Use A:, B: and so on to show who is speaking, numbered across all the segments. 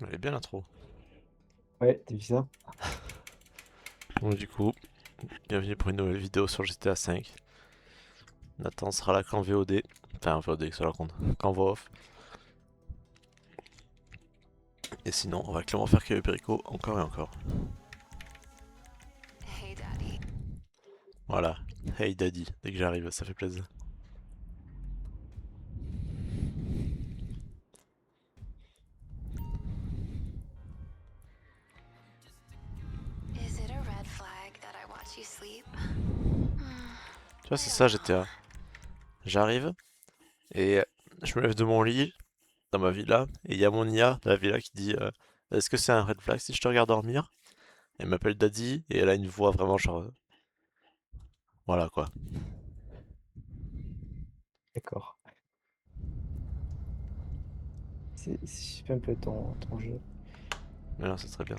A: Elle est bien l'intro.
B: Ouais, t'as vu ça?
A: Donc du coup, bienvenue pour une nouvelle vidéo sur GTA V. Nathan sera là qu'en VOD. Enfin en VOD, que ça raconte. Qu'en voix off. Et sinon, on va clairement faire que Perico encore et encore.
C: Hey Daddy.
A: Voilà. Hey daddy, dès que j'arrive, ça fait plaisir.
C: Is it a red flag that I watch you sleep?
A: Tu vois,
C: I
A: c'est
C: don't
A: ça
C: know.
A: GTA. J'arrive et je me lève de mon lit dans ma villa et il y a mon IA de la villa qui dit est-ce que c'est un red flag si je te regarde dormir? Elle m'appelle Daddy et elle a une voix vraiment genre voilà quoi.
B: D'accord. Je fais un peu ton jeu.
A: Mais non, c'est très bien.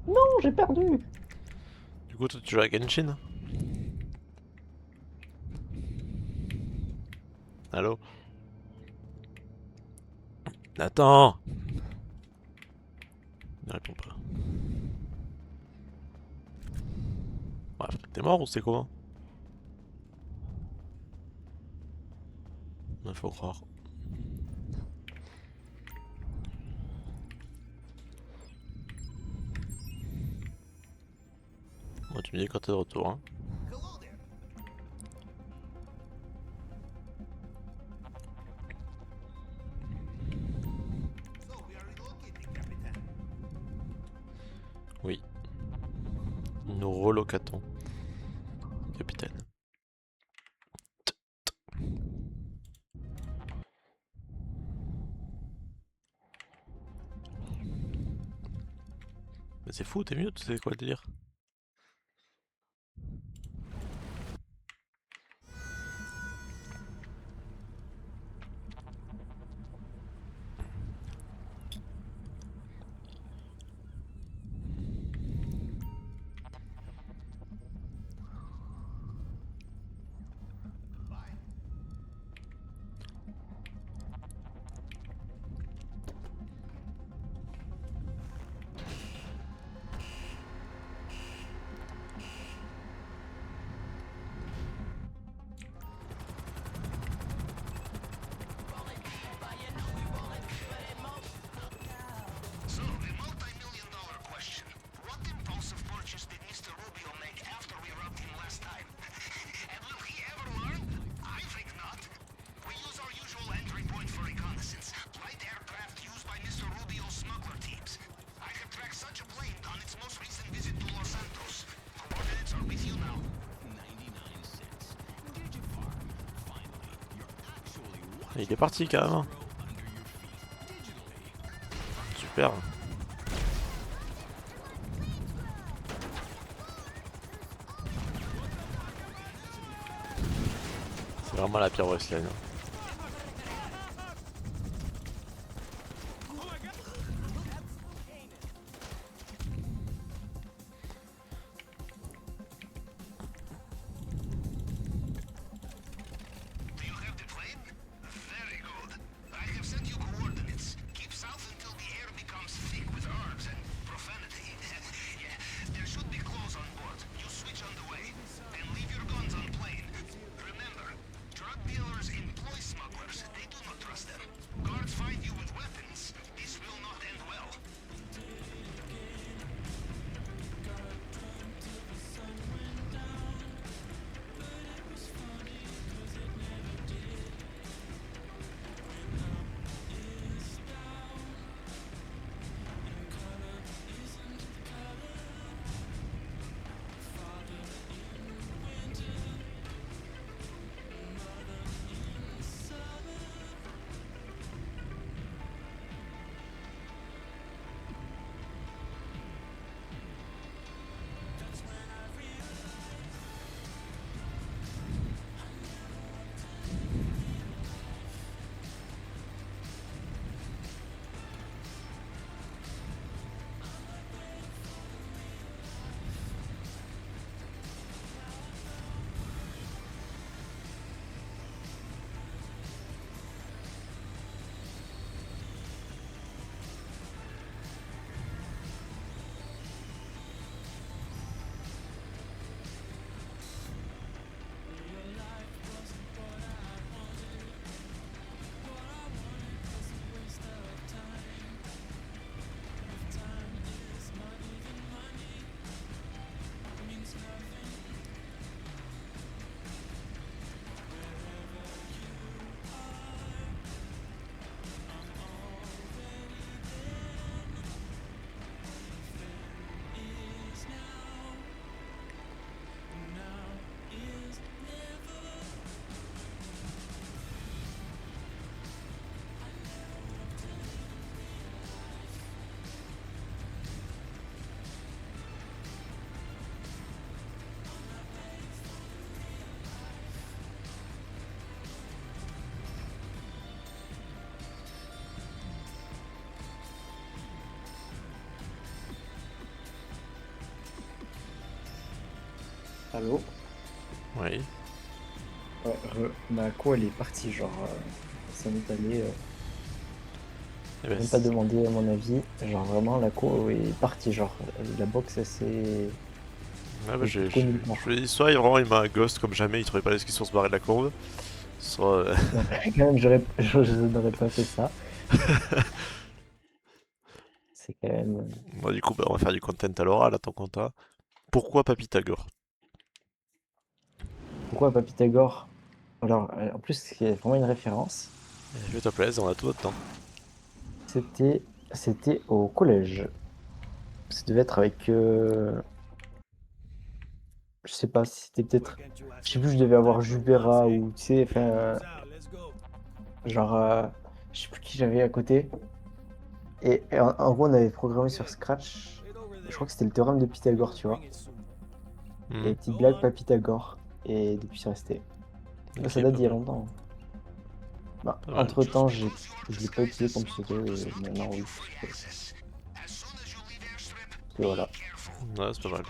B: Non, j'ai perdu!
A: Du coup, toi tu joues à Genshin? Allô? Attends! Ne réponds pas. Ouais, t'es mort ou c'est comment? Il faut croire. Moi, tu me dis quand t'es de retour, hein. Oui, nous relocatons, capitaine. Mais c'est fou, t'es mieux, tu sais quoi le délire?
D: So, the multi-million-dollar question. What impulsive purchase did Mr. Rubio make after we robbed him last time? And will he ever learn? I think not. We use our usual entry point for reconnaissance. Light aircraft used by Mr. Rubio's smuggler teams. I have tracked such a plane on its most recent visit to Los Santos. Coordinates are with you now.
E: 99 cents. Digifarm. Finally, you're actually
A: Il
E: watching
A: est parti carrément.
E: grow under your feet digitally.
A: Super. C'est vraiment la pire wasteland.
D: Do you have the plane? Very good. I have sent you coordinates. Keep south until the air becomes thick with herbs and profanity. Yeah, there should be clothes on board. You switch on the way. And leave your guns on plane. Remember, drug dealers employ
B: Allô?
A: Oui.
B: Ouais, ma co elle est partie, genre, ça m'est allé,
A: Eh ben,
B: même pas demandé à mon avis, genre vraiment la co est partie, genre, la box elle s'est
A: ouais, bah,
B: elle est plus nulle part.
A: je lui ai dit, soit vraiment il m'a ghost comme jamais, il trouvait pas l'excuse pour se barrer de la courbe, soit.
B: Non, quand même, je n'aurais pas fait ça. C'est quand même.
A: Moi, du coup, bah, on va faire du content à l'oral, attends qu'on t'a. Pourquoi pas Pythagore?
B: Pourquoi pas Pythagore? Alors, en plus, c'est vraiment une référence.
A: Fais-toi plaisir, on a tout notre temps.
B: C'était, c'était au collège. Ça devait être avec, je sais pas si c'était peut-être, je sais plus, je devais avoir Jubera ou tu sais, enfin, genre, je sais plus qui j'avais à côté. Et en gros, on avait programmé sur Scratch. Je crois que c'était le théorème de Pythagore, tu vois.
A: Hmm.
B: Et petite blague, pas Pythagore. Et depuis, c'est resté. Là, ça
A: Ok,
B: date
A: pas
B: d'il y a
A: mal.
B: longtemps. Bah,
A: Pas mal.
B: entre-temps, je l'ai pas utilisé comme pseudo, et maintenant, oui. Et voilà.
A: Ouais, c'est pas mal.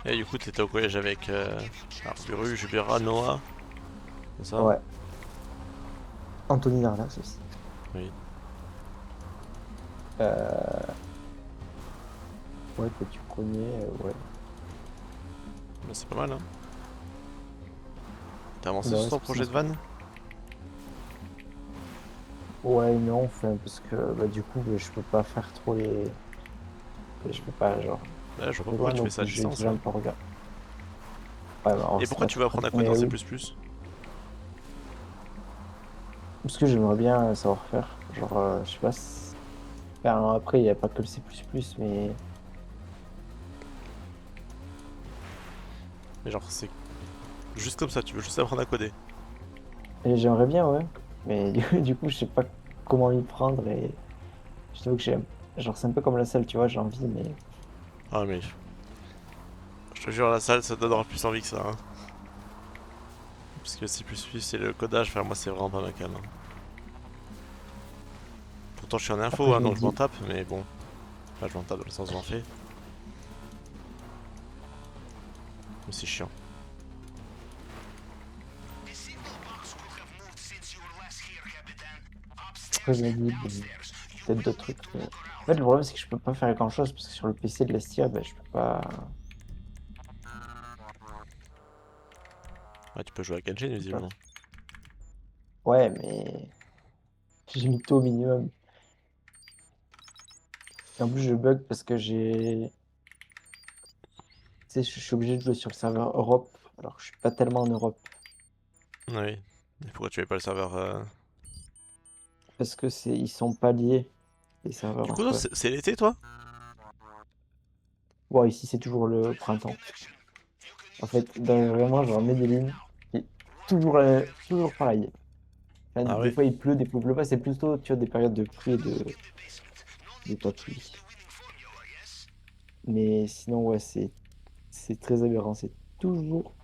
A: Et du coup, t'étais au collège avec Arburu, Jubera, Noah, c'est ça?
B: Ouais. Anthony Darlas aussi.
A: Oui.
B: Euh, ouais, que tu connais, ouais.
A: Bah, c'est pas mal, hein. T'as avancé
B: Bah
A: sur
B: ouais,
A: ton
B: c'est pour
A: projet
B: ça.
A: de van?
B: Ouais, non, enfin, parce que bah, du coup, je peux pas faire trop les. Je peux pas, genre.
A: Ouais, je vois pas
B: Les
A: pourquoi
B: vannes,
A: tu fais
B: donc
A: ça à
B: j'ai
A: distance,
B: déjà un
A: là.
B: peu regardé. Ouais, bah, on
A: Et
B: se
A: pourquoi tu veux
B: mettre
A: apprendre à coder
B: mais
A: en C++?
B: oui. Parce que j'aimerais bien savoir faire. Genre, je sais pas si. Enfin, après, il n'y a pas que le C++, mais.
A: Mais genre, c'est juste comme ça, tu veux juste apprendre à coder.
B: Et j'aimerais bien, ouais. Mais du coup, je sais pas comment m'y prendre et je t'avoue que j'aime. Genre, c'est un peu comme la salle, tu vois, j'ai envie, mais.
A: Ah, mais je te jure, la salle, ça te donnera plus envie que ça, hein. Parce que C++ c'est le codage, enfin, moi, c'est vraiment pas ma cam, hein. Pourtant, je suis en info,
B: Après,
A: hein,
B: je me
A: donc je m'en
B: dis.
A: tape, mais bon. Enfin, je m'en tape dans le sens où j'en fais. Mais c'est chiant.
B: Après, je me dis, bon, peut-être d'autres trucs. Mais... En fait, le problème, c'est que je peux pas faire grand-chose parce que sur le PC de l'Estia, bah, je peux pas.
A: Ouais, tu peux jouer à Genshin,
B: Je peux pas...
A: visiblement.
B: Ouais, mais j'ai mis tout au minimum. Et en plus, je bug parce que j'ai. Tu sais, je suis obligé de jouer sur le serveur Europe, alors que je suis pas tellement en Europe.
A: Oui. Et pourquoi tu avais pas le serveur
B: Parce que ils sont pas liés, les serveurs
A: Du coup,
B: entre
A: non,
B: eux.
A: c'est l'été, toi?
B: Bon, ici, c'est toujours le printemps. En fait, vraiment, genre Medellin, c'est toujours pareil. Enfin,
A: Ah
B: des
A: oui.
B: fois, il pleut, des fois, il pleut pas. C'est plutôt, tu vois, des périodes de pluie et de pas pluie. Mais sinon, ouais, c'est très aberrant. C'est toujours.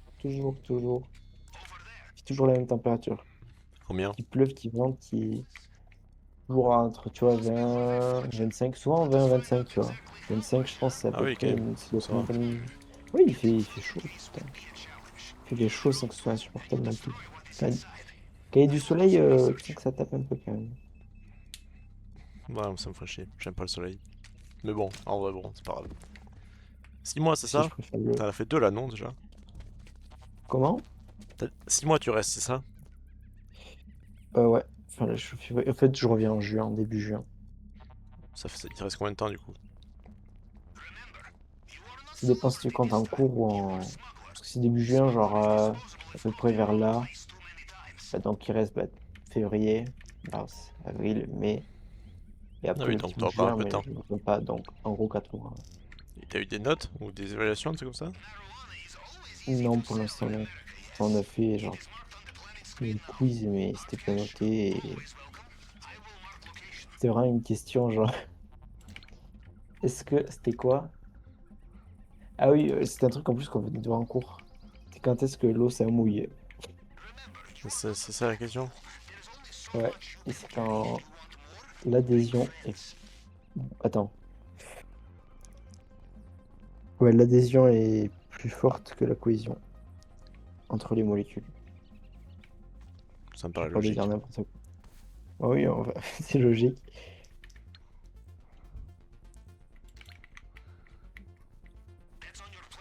B: C'est toujours la même température.
A: Combien?
B: Qu'il pleuve, qu'il vente, toujours entre, tu vois, 20, 25, souvent 20, 25, tu vois. 25, je pense, c'est à
A: Ah
B: peu
A: oui, quand
B: près
A: même.
B: ça doit être
A: Ça
B: une
A: va.
B: bonne. Oui, il fait chaud tout le temps. Il fait chaud sans que ce soit insupportable non plus. Enfin, quand il y a du soleil, tu sens que ça tape un peu quand même.
A: Ouais, ça me ferait chier. J'aime pas le soleil. Mais bon, en vrai, bon, c'est pas grave. 6 mois, c'est
B: Si
A: ça?
B: je préfère le.
A: T'en as fait 2 là, non, déjà?
B: Comment?
A: 6 mois, tu restes, c'est ça?
B: Ouais. Enfin, là, en fait, je reviens en juin, début juin.
A: Il te reste combien de temps, du coup?
B: Ça dépend si tu comptes en cours ou en. Parce que c'est début juin, genre à peu près vers là. Bah, donc il reste février, mars, avril, mai. Et
A: Ah
B: après
A: oui,
B: le
A: donc
B: petit
A: t'as
B: bout de
A: encore un
B: juin,
A: peu de
B: mais
A: temps.
B: je ne compte pas. Donc en gros 4 mois.
A: Et t'as eu des notes ou des évaluations, un truc comme ça?
B: Non, pour l'instant, non. On a fait genre une quiz, mais c'était pas noté. Et c'était vraiment une question, genre, est-ce que c'était quoi? Ah oui, c'était un truc en plus qu'on venait de voir en cours. C'est quand est-ce que l'eau ça mouille?
A: C'est ça la question?
B: Ouais, et c'est quand l'adhésion est. Attends. Ouais, l'adhésion est plus forte que la cohésion entre les molécules.
A: Ça me paraît
B: Pas de
A: logique.
B: dire n'importe quoi. Ah oui, c'est logique.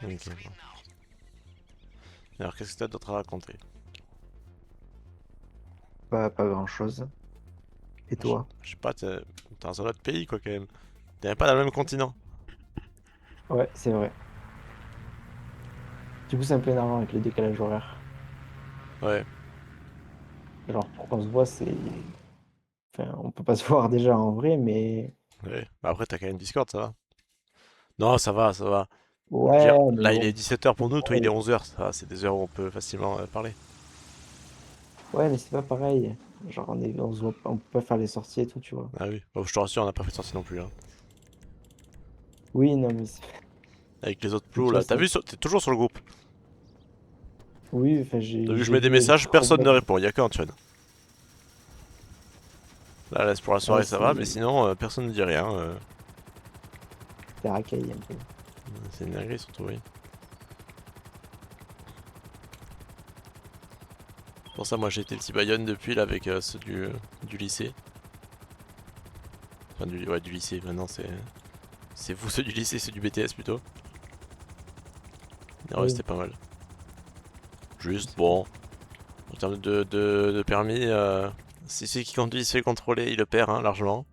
A: Ok, bon. Alors, qu'est-ce que t'as d'autre à raconter?
B: Pas grand-chose. Et toi?
A: Je sais pas, t'es dans un autre pays, quoi, quand même. T'es même pas dans le même continent.
B: Ouais, c'est vrai. Du coup, c'est un peu énervant avec le décalage horaire.
A: Ouais.
B: Genre, pour qu'on se voit, c'est... Enfin, on peut pas se voir déjà en vrai, mais...
A: Ouais. Bah après, t'as quand même Discord, ça va. Non, ça va, ça va. Je veux dire,
B: Ouais, mais
A: là, il est
B: bon.
A: 17h pour
B: C'est
A: nous,
B: pas
A: toi, il est
B: pareil.
A: 11h. Ça va, c'est des heures où on peut facilement parler.
B: Ouais, mais c'est pas pareil. Genre, on se voit on peut pas faire les sorties et tout, tu vois.
A: Ah oui. Bon, je te rassure, on n'a pas fait de sortie non plus, hein.
B: Oui, non, mais
A: Avec les autres
B: tu
A: plots,
B: vois,
A: là. T'as vu, t'es toujours sur le groupe.
B: Oui, enfin,
A: T'as vu, je
B: j'ai
A: mets des
B: vu les
A: messages, personne ne
B: problèmes.
A: répond. Il y a qu'Antoine. Là, pour la
B: Ouais,
A: soirée, ça va, mais sinon, personne ne dit rien.
B: c'est racaille un peu.
A: C'est une dinguerie, surtout, oui. Pour ça, moi, j'ai été le petit Bayonne depuis, là, avec ceux du lycée. Enfin, ouais, du lycée, maintenant, c'est vous, ceux du lycée, ceux du BTS, plutôt. Et ouais,
B: Oui,
A: c'était pas mal. Juste,
B: c'est
A: bon, en termes de permis, si celui qui conduit se fait contrôler, il le perd, hein, largement.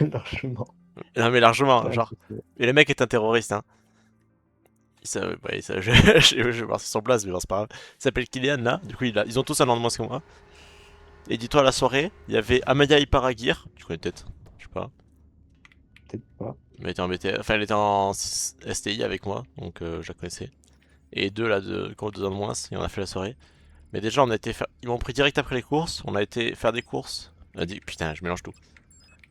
B: largement.
A: Non, mais largement,
B: Ouais,
A: genre. Et le mec est un terroriste, hein. Je vais voir sur son place, mais bon, c'est pas grave. Il s'appelle Kylian, là. Du coup, ils ont tous un nom de moins que moi. Et dis-toi, à la soirée, il y avait Amaya Iparagir. Tu connais peut-être, je sais pas.
B: peut-être pas.
A: Mais elle était en BTS, enfin, elle était en STI avec moi, donc je la connaissais. Et deux, là, qui ont 2 ans de moins, et on a fait la soirée. Mais déjà, on a été faire... Ils m'ont pris direct après les courses. On a été faire des courses. Putain, je mélange tout.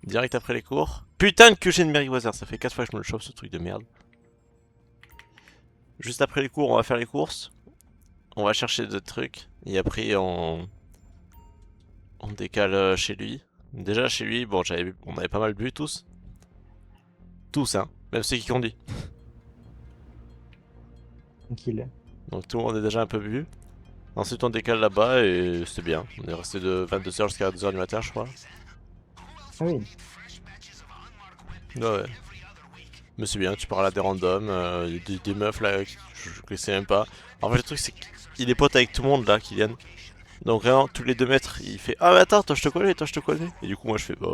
A: Direct après les cours. Putain de que j'ai une Meriwether. Ça fait 4 fois que je me le chope, ce truc de merde. Juste après les cours, on va faire les courses. On va chercher d'autres trucs. Et après, on décale chez lui. Déjà, chez lui, bon, on avait pas mal bu tous. Tous, hein. Même ceux qui conduisent.
B: Tranquille.
A: Donc tout le monde est déjà un peu bu. Ensuite, on décale là-bas et c'était bien. On est resté de 22h jusqu'à 2h du matin, je crois.
B: Ah oui,
A: Ouais. Mais c'est bien, tu parles à des randoms, des meufs là que je connaissais même pas. En fait, le truc, c'est qu'il est pote avec tout le monde là, Kylian. Donc, vraiment, tous les 2 mètres, il fait ah, mais attends, toi je te connais, toi je te connais. Et du coup, moi je fais bah,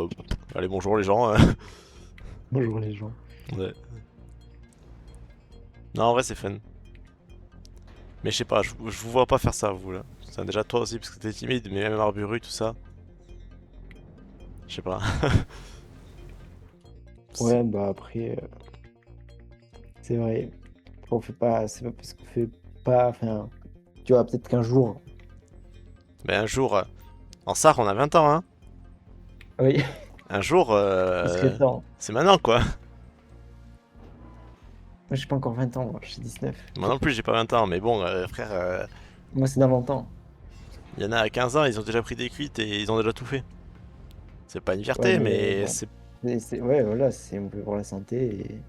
A: allez, bonjour les gens.
B: bonjour les gens.
A: Ouais. Non, en vrai, c'est fun. Mais je sais pas, je vous vois pas faire ça, vous là. Enfin, déjà, toi aussi, parce que t'es timide, mais même Arburu, tout ça. Je sais pas.
B: Ouais, bah après, c'est vrai. On fait pas, c'est pas parce qu'on fait pas, enfin, tu vois, peut-être qu'un jour,
A: Mais un jour, en SAR, on a 20 ans, hein.
B: oui,
A: Un jour,
B: il serait temps.
A: c'est maintenant quoi.
B: Moi, j'ai pas encore 20 ans, moi, j'ai 19.
A: Moi non plus, j'ai pas 20 ans, mais bon, frère,
B: Moi, c'est dans longtemps.
A: il y en a à 15 ans, ils ont déjà pris des cuites et ils ont déjà tout fait. C'est pas une
B: Ouais,
A: fierté,
B: mais
A: mais
B: bon.
A: c'est.
B: Ouais, voilà, c'est un peu pour la santé. Et...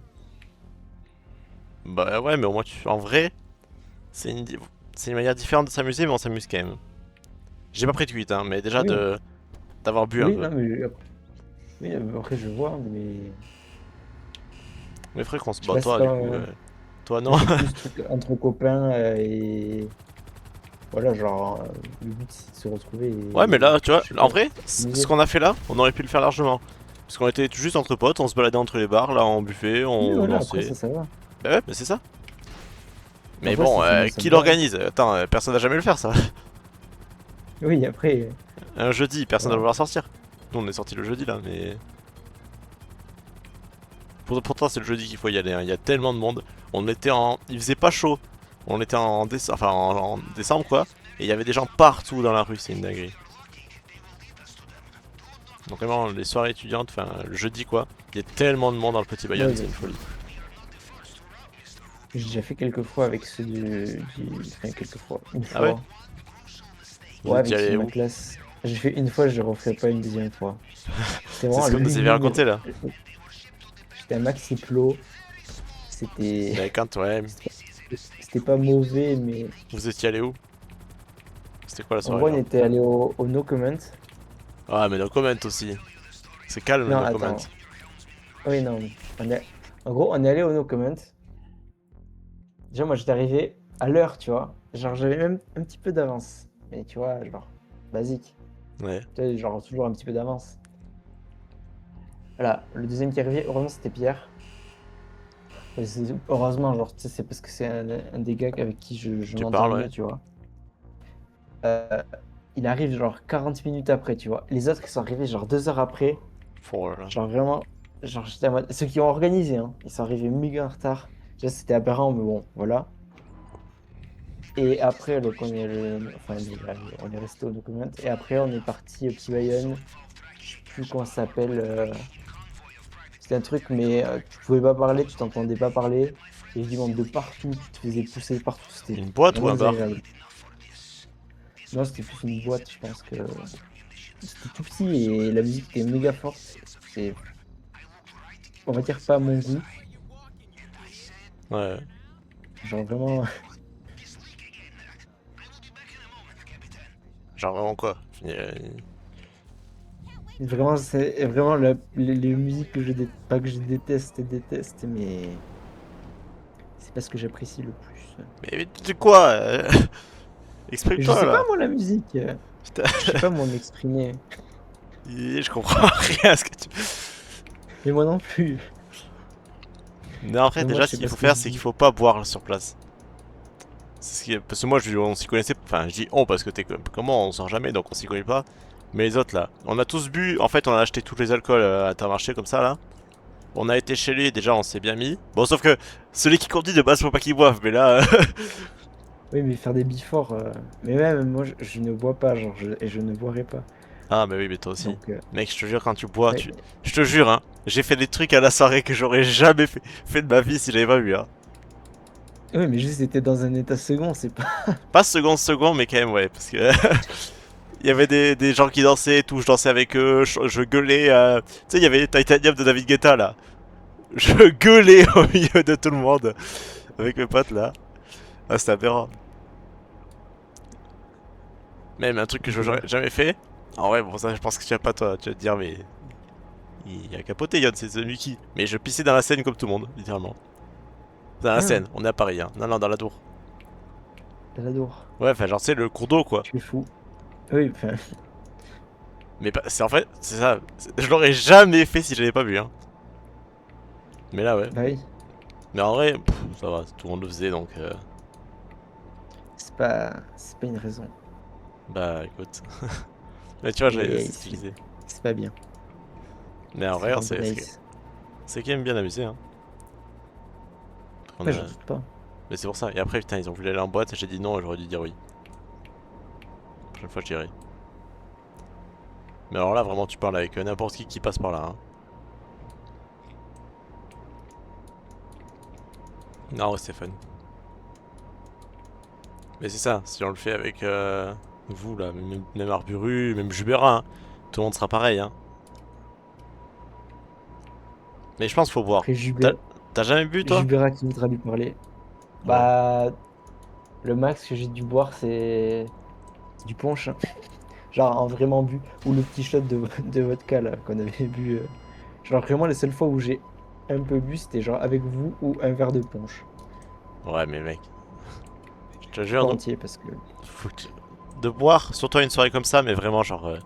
A: Bah ouais, mais au moins, en vrai, c'est une manière différente de s'amuser, mais on s'amuse quand même. J'ai pas pris de cuite, hein, mais déjà
B: Oui,
A: d'avoir bu un
B: oui,
A: peu.
B: non, mais oui, après, je vois, mais
A: Mais frère, qu'on se
B: je sais
A: bat,
B: pas, c'est
A: toi, du
B: pas.
A: coup. Toi,
B: Moi,
A: non.
B: c'est plus truc entre copains et voilà, genre, le but, c'est de se retrouver
A: Ouais, mais
B: et
A: là, tu vois,
B: je sais
A: en
B: pas,
A: vrai, ce
B: s'amuser.
A: qu'on a fait là, on aurait pu le faire largement. Parce qu'on était juste entre potes, on se baladait entre les bars, là, on buffait,
B: Oui,
A: on
B: voilà, après,
A: dansait.
B: ça va.
A: Bah ouais, mais c'est ça. Mais
B: Après,
A: bon,
B: c'est même
A: qui
B: sympa.
A: l'organise? Attends, personne n'a jamais le faire ça.
B: Oui, après,
A: Un jeudi, personne va
B: voilà.
A: vouloir sortir. Nous on est sorti le jeudi là, mais. Pourtant c'est le jeudi qu'il faut y aller, hein. Il y a tellement de monde. On était en. Il faisait pas chaud. On était en décembre quoi. Et il y avait des gens partout dans la rue, c'est une dinguerie. Donc vraiment, les soirées étudiantes, enfin le jeudi quoi. Il y a tellement de monde dans le Petit Bayonne,
B: Ouais,
A: c'est une folie.
B: j'ai déjà fait quelques fois avec ceux enfin, quelques fois, une
A: Ah ouais?
B: fois.
A: Vous
B: Ouais,
A: étiez
B: avec ceux
A: allé
B: de ma
A: où?
B: classe. J'ai fait une fois, je le referai pas une deuxième fois. C'était
A: C'est
B: vraiment
A: ce que vous nous avez
B: lugubre.
A: raconté là.
B: J'étais à Maxi Plo. C'était.
A: Mais quand, ouais.
B: c'était pas mauvais, mais
A: Vous étiez allé où? C'était quoi la
B: en
A: soirée
B: gros, on
A: là?
B: était allé au No Comment.
A: Ah, mais no comment aussi. C'est calme le
B: Non,
A: no comment.
B: attends. Oui, non. On est... En gros, on est allé au No Comment. Déjà, moi, j'étais arrivé à l'heure, tu vois. Genre, j'avais même un petit peu d'avance. Mais tu vois, genre, basique.
A: Ouais.
B: Tu vois, genre, toujours un petit peu d'avance. Voilà, le deuxième qui est arrivé, heureusement, c'était Pierre. Heureusement, genre, tu sais, c'est parce que c'est un des gars avec qui je
A: Tu
B: m'entends
A: parles,
B: le
A: ouais.
B: mieux, tu vois. Euh, il arrive, genre, 40 minutes après, tu vois. Les autres, ils sont arrivés, genre, 2 heures après.
A: Oh là là.
B: Genre, vraiment, genre, j'étais en mode... Ceux qui ont organisé, hein, ils sont arrivés méga en retard. Déjà, c'était aberrant, mais bon, voilà. Et après, donc, enfin, on est resté au document. Et après, on est parti au Petit Bayonne. Je sais plus comment ça s'appelle. C'était un truc, mais tu pouvais pas parler, tu t'entendais pas parler. Il y avait du monde de partout, tu te faisais pousser partout. C'était
A: Une boîte ou
B: vraiment
A: un bar?
B: désagréable. Non, c'était plus une boîte, je pense que c'était tout petit et la musique était méga forte. C'est, on va dire, pas à mon goût.
A: Ouais.
B: Genre vraiment,
A: Genre vraiment quoi?
B: vraiment, c'est vraiment les musiques que pas que je déteste, mais c'est pas ce que j'apprécie le plus.
A: Mais tu quoi?
B: Je
A: Exprime-toi
B: sais pas,
A: là.
B: moi, la musique.
A: Putain,
B: Je sais pas, moi, m'exprimer.
A: je comprends rien à ce que tu.
B: Mais moi non plus.
A: Mais en fait,
B: Mais moi,
A: déjà,
B: je
A: ce
B: sais
A: qu'il
B: pas
A: faut
B: ce que
A: faire,
B: je
A: c'est qu'il
B: dis.
A: faut pas boire sur place. Parce que moi, on s'y connaissait. Enfin, je dis on parce que t'es comme moi, on sort jamais, donc on s'y connaît pas. Mais les autres là, on a tous bu. En fait, on a acheté tous les alcools à Intermarché comme ça là. On a été chez lui, déjà, on s'est bien mis. Bon, sauf que celui qui conduit de base, faut pas qu'il boive, mais là.
B: Oui, mais faire des before. Mais même, moi, je ne bois pas, genre, et je ne boirai pas.
A: Ah, bah oui, mais toi aussi.
B: Donc,
A: Mec, je te jure, quand tu bois,
B: ouais.
A: je te jure, hein. J'ai fait des trucs à la soirée que j'aurais jamais fait de ma vie si j'avais pas bu, hein.
B: Oui, mais juste, c'était dans un état second, c'est pas.
A: Pas second, mais quand même, ouais, parce que. Il y avait des gens qui dansaient et tout, je dansais avec eux, je gueulais. Tu sais, il y avait Titanium de David Guetta là. Je gueulais au milieu de tout le monde avec mes potes là. Ah, c'était aberrant. Même un truc que je
B: Ok.
A: n'aurais jamais fait. En vrai, bon, ça, je pense que tu vas pas, toi, tu vas te dire, mais. Il a capoté, Yon, c'est The Mickey. Mais je pissais dans la Seine comme tout le monde, littéralement. Dans la
B: Ah,
A: Seine, on est à Paris, hein. Non, non, dans la tour.
B: je l'adore.
A: Ouais, enfin, genre, c'est le cours d'eau, quoi.
B: Tu es fou. Oui, enfin,
A: Mais c'est en fait, c'est ça. Je l'aurais jamais fait si j'avais pas bu, hein. Mais là, ouais.
B: bah oui.
A: Mais en vrai, ça va, tout le monde le faisait, donc.
B: C'est pas une raison.
A: Bah, écoute. Mais tu vois,
B: Mais
A: c'est ce que je disais.
B: c'est pas bien.
A: Mais en
B: C'est
A: vrai,
B: vraiment pas nice.
A: c'est quand même bien amusé, hein. On
B: Ouais,
A: a-
B: j'en doute pas.
A: Mais c'est pour ça. Et après, putain, ils ont voulu aller en boîte, j'ai dit non, j'aurais dû dire oui. La prochaine fois, j'irai. Mais alors là, vraiment, tu parles avec n'importe qui passe par là, hein. Non, ouais, c'est fun. Mais c'est ça, si on le fait avec vous, là, même Arburu, même Jubera, hein, tout le monde sera pareil, hein. Mais je pense qu'il faut boire.
B: Après,
A: T'as t'as jamais bu, toi?
B: Jubera qui voudra lui parler.
A: Ouais.
B: Bah, le max que j'ai dû boire, c'est du punch, hein. Genre, en vraiment bu. Ou le petit shot de vodka, là, qu'on avait bu. Genre, vraiment, les seules fois où j'ai un peu bu, c'était genre avec vous ou un verre de punch.
A: Ouais, mais mec, je te
B: Pas
A: jure,
B: entier, parce que.
A: de boire, surtout à une soirée comme ça, mais vraiment, genre,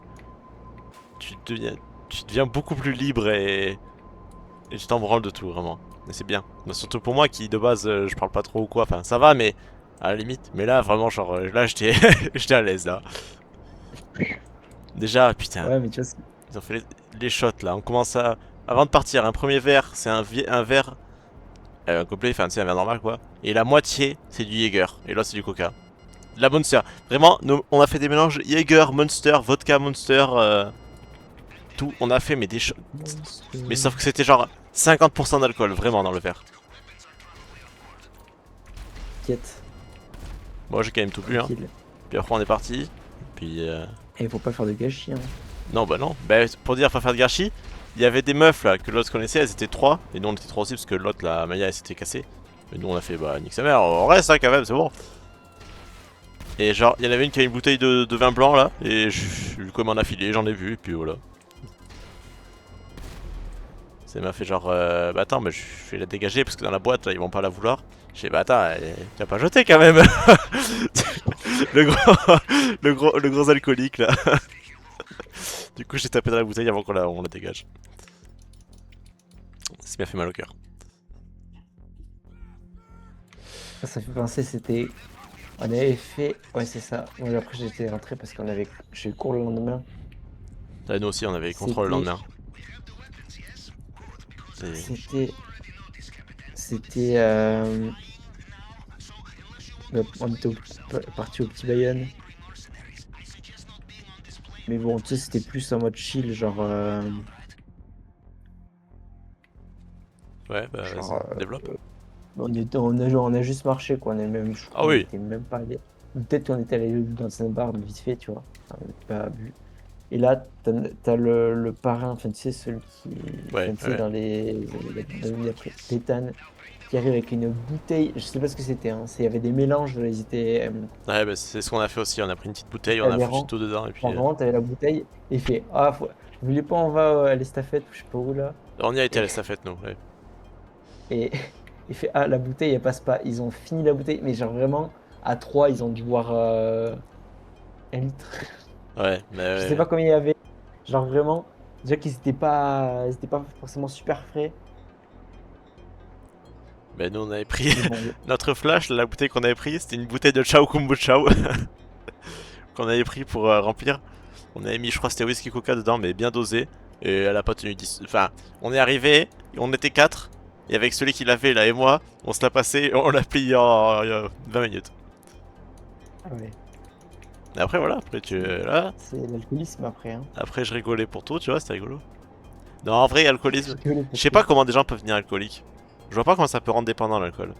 A: tu deviens, tu deviens beaucoup plus libre et tu t'en branles de tout, vraiment. Mais c'est bien. Mais surtout pour moi qui, de base, je parle pas trop ou quoi. Enfin, ça va, mais à la limite. Mais là, vraiment, genre, là, j'étais j'étais à l'aise, là. Déjà, putain,
B: Ouais, mais tu vois,
A: ils ont fait les shots, là. On commence à... Avant de partir, un premier verre, c'est un verre complet, enfin, c'est un verre normal, quoi. Et la moitié, c'est du Jäger. Et là, c'est du Coca. La Monster. Vraiment, on a fait des mélanges Jäger, Monster, Vodka, Monster, tout. On a fait, mais des shots. Mais sauf que c'était genre 50% d'alcool, vraiment, dans le verre.
B: t'inquiète,
A: Moi, j'ai quand même tout bu, hein.
B: tranquille.
A: Puis après, on est parti. Puis,
B: Et faut pas faire de gâchis, hein.
A: non, bah non. Bah, pour dire, pas faire de gâchis, il y avait des meufs là que l'autre connaissait, elles étaient trois. Et nous, on était trois aussi parce que l'autre, la Maya, elle s'était cassée. Et nous on a fait bah nique sa mère, on reste hein, quand même, c'est bon. Et genre, il y en avait une qui avait une bouteille de vin blanc là, et du coup elle m'en a filé, j'en ai vu, et puis voilà. Ça m'a fait genre, bah attends, mais je vais la dégager parce que dans la boîte là ils vont pas la vouloir. J'ai dit bah attends, tu as pas jeté quand même. le le gros alcoolique là. Du coup j'ai tapé dans la bouteille avant on la dégage. Ça m'a fait mal au cœur.
B: Ça fait penser, c'était. On avait fait. Ouais, c'est ça. Moi, après, j'étais rentré parce qu'on avait. J'ai eu cours le lendemain.
A: Là, nous aussi on avait contrôle le lendemain. Et-
B: C'était. C'était. On était parti au petit Bayonne. Mais bon, tu sais, c'était plus en mode chill, genre.
A: Ouais, bah
B: Genre,
A: vas-y, développe.
B: on a juste marché, quoi. On est même, je crois
A: Ah
B: qu'on
A: oui.
B: était même pas allé. Peut-être qu'on était allé dans un bar vite fait, tu vois. On n'a pas bu. Et là, t'as le parrain, enfin, tu sais, celui qui.
A: Ouais,
B: Enfin, tu sais,
A: ouais.
B: dans les pétanes, qui arrive avec une bouteille. Je sais pas ce que c'était, hein. Il y avait des mélanges, ils étaient.
A: Ouais, bah c'est ce qu'on a fait aussi, on a pris une petite bouteille, on a foutu
B: Avérant.
A: tout dedans et puis
B: Genre, vraiment, t'avais la bouteille, et il fait ah, vous voulez pas, on va à l'estafette, ou je sais pas où là.
A: on y a été à
B: Et,
A: l'estafette nous. Ouais,
B: et il fait ah, la bouteille elle passe pas. Ils ont fini la bouteille, mais genre vraiment, à 3, ils ont dû boire 1 litre.
A: ouais, mais
B: Je sais
A: ouais.
B: pas combien il y avait. Genre vraiment, déjà qu'ils étaient pas forcément super frais.
A: Mais nous on avait pris
B: Mais bon,
A: notre flash, la bouteille qu'on avait pris, c'était une bouteille de Chao Kombucha qu'on avait pris pour remplir. On avait mis, je crois, c'était whisky coca dedans, mais bien dosé. Et elle a pas tenu 10. Enfin, on est arrivé, on était 4. Et avec celui qui l'avait là et moi, on se l'a passé, on l'a plié en 20 minutes.
B: ah ouais,
A: Et après voilà, après tu là,
B: c'est l'alcoolisme après. Hein.
A: après je rigolais pour tout, tu vois, c'était rigolo. Non, en vrai, alcoolisme,
B: J'ai rigolé
A: je sais
B: parce
A: pas comment des gens peuvent devenir alcooliques. Je vois pas comment ça peut rendre dépendant l'alcool.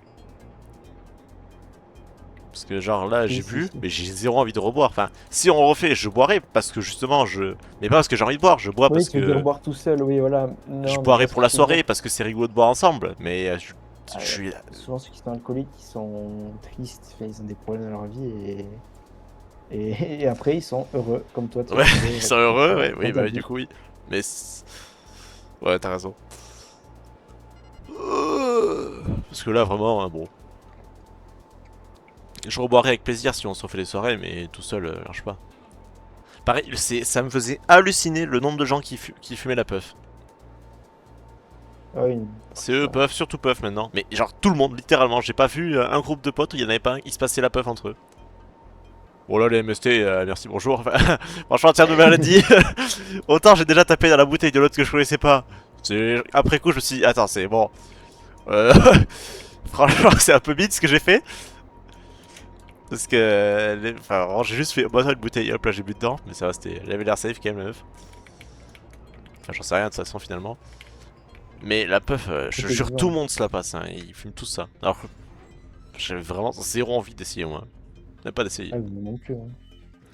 A: Parce que genre là j'ai
B: si,
A: bu,
B: si.
A: mais j'ai zéro envie de reboire. Enfin, si on refait, je boirais parce que justement je... Mais pas parce que j'ai envie de boire, je bois
B: Oui,
A: parce
B: tu veux dire
A: que...
B: boire tout seul, oui, voilà.
A: Je
B: Non, mais je
A: boirais
B: vois ce
A: pour
B: que
A: la
B: tu veux dire.
A: soirée parce que c'est rigolo de boire ensemble. Mais
B: Ah,
A: je suis...
B: souvent, ceux qui sont alcooliques, ils sont tristes, enfin, ils ont des problèmes dans leur vie et après, ils sont heureux, comme toi, tu es
A: Ouais,
B: tombé
A: ils
B: avec
A: sont heureux, ouais,
B: dans
A: oui,
B: ta
A: bah du
B: vie.
A: coup oui. Mais... Ouais, t'as raison. Parce que là vraiment, hein, bon... Je reboirais avec plaisir si on se refait des soirées, mais tout seul, je sais pas. Pareil, ça me faisait halluciner le nombre de gens qui fumaient la puff.
B: Ah oui, une
A: C'est
B: partie,
A: eux,
B: ouais.
A: puff, surtout puff maintenant. Mais genre tout le monde, littéralement. J'ai pas vu un groupe de potes où il y en avait pas un qui se passait la puff entre eux. Bon là les MST, merci, bonjour. Enfin, franchement, tiens de maladie. Autant j'ai déjà tapé dans la bouteille de l'autre que je connaissais pas. Après coup, je me suis dit, attends, c'est bon. Euh, Franchement, c'est un peu bide ce que j'ai fait. Parce que, enfin, vraiment, j'ai juste fait, moi, une bouteille, hop là, j'ai bu dedans. Mais ça va, elle avait l'air safe quand même, la meuf. Enfin, j'en sais rien de toute façon, finalement. Mais la puff, je te
B: C'était
A: jure,
B: bizarre.
A: tout le monde se la passe, hein. Ils fument tous ça. Alors que j'avais vraiment zéro envie d'essayer, moi. Même pas d'essayer.
B: Ah, moi non plus. Hein.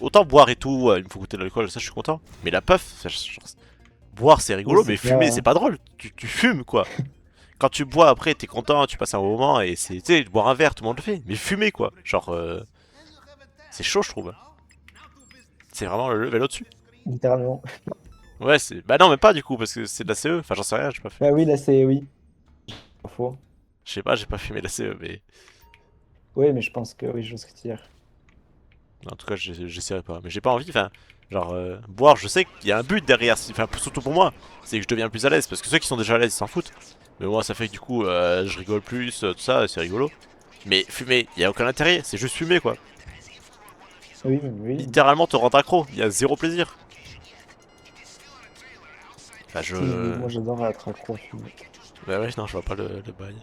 A: Autant boire et tout, il me faut goûter de l'alcool, ça je suis content. Mais la puff, boire c'est rigolo,
B: Oui,
A: mais
B: c'est
A: fumer
B: pas.
A: c'est pas drôle. Tu fumes quoi. Quand tu bois après, t'es content, tu passes un bon moment et c'est. Tu sais, boire un verre, tout le monde le fait. Mais fumer quoi. Genre. C'est chaud, je trouve. C'est vraiment le level au-dessus.
B: Littéralement.
A: Ouais, c'est. Bah non, même pas du coup, parce que c'est de la CE. Enfin, j'en sais rien, j'ai pas fait.
B: Ah oui, là, c'est oui. Pas faux.
A: Je sais pas, j'ai pas fumé la CE, mais.
B: Oui, mais je pense que oui, je vois ce que tu veux dire.
A: En tout cas, j'essaierai pas. Mais j'ai pas envie, enfin. Genre, boire, je sais qu'il y a un but derrière. Enfin, surtout pour moi, c'est que je deviens plus à l'aise. Parce que ceux qui sont déjà à l'aise, ils s'en foutent. Mais moi, ça fait que du coup, je rigole plus, tout ça, c'est rigolo. Mais fumer, il y a aucun intérêt, c'est juste fumer quoi.
B: Oui, oui.
A: Littéralement te rendre accro, il y a zéro plaisir. Enfin,
B: Si, moi,
A: je.
B: j'adore être accro à fumer.
A: Bah ouais, non, je vois pas le bail.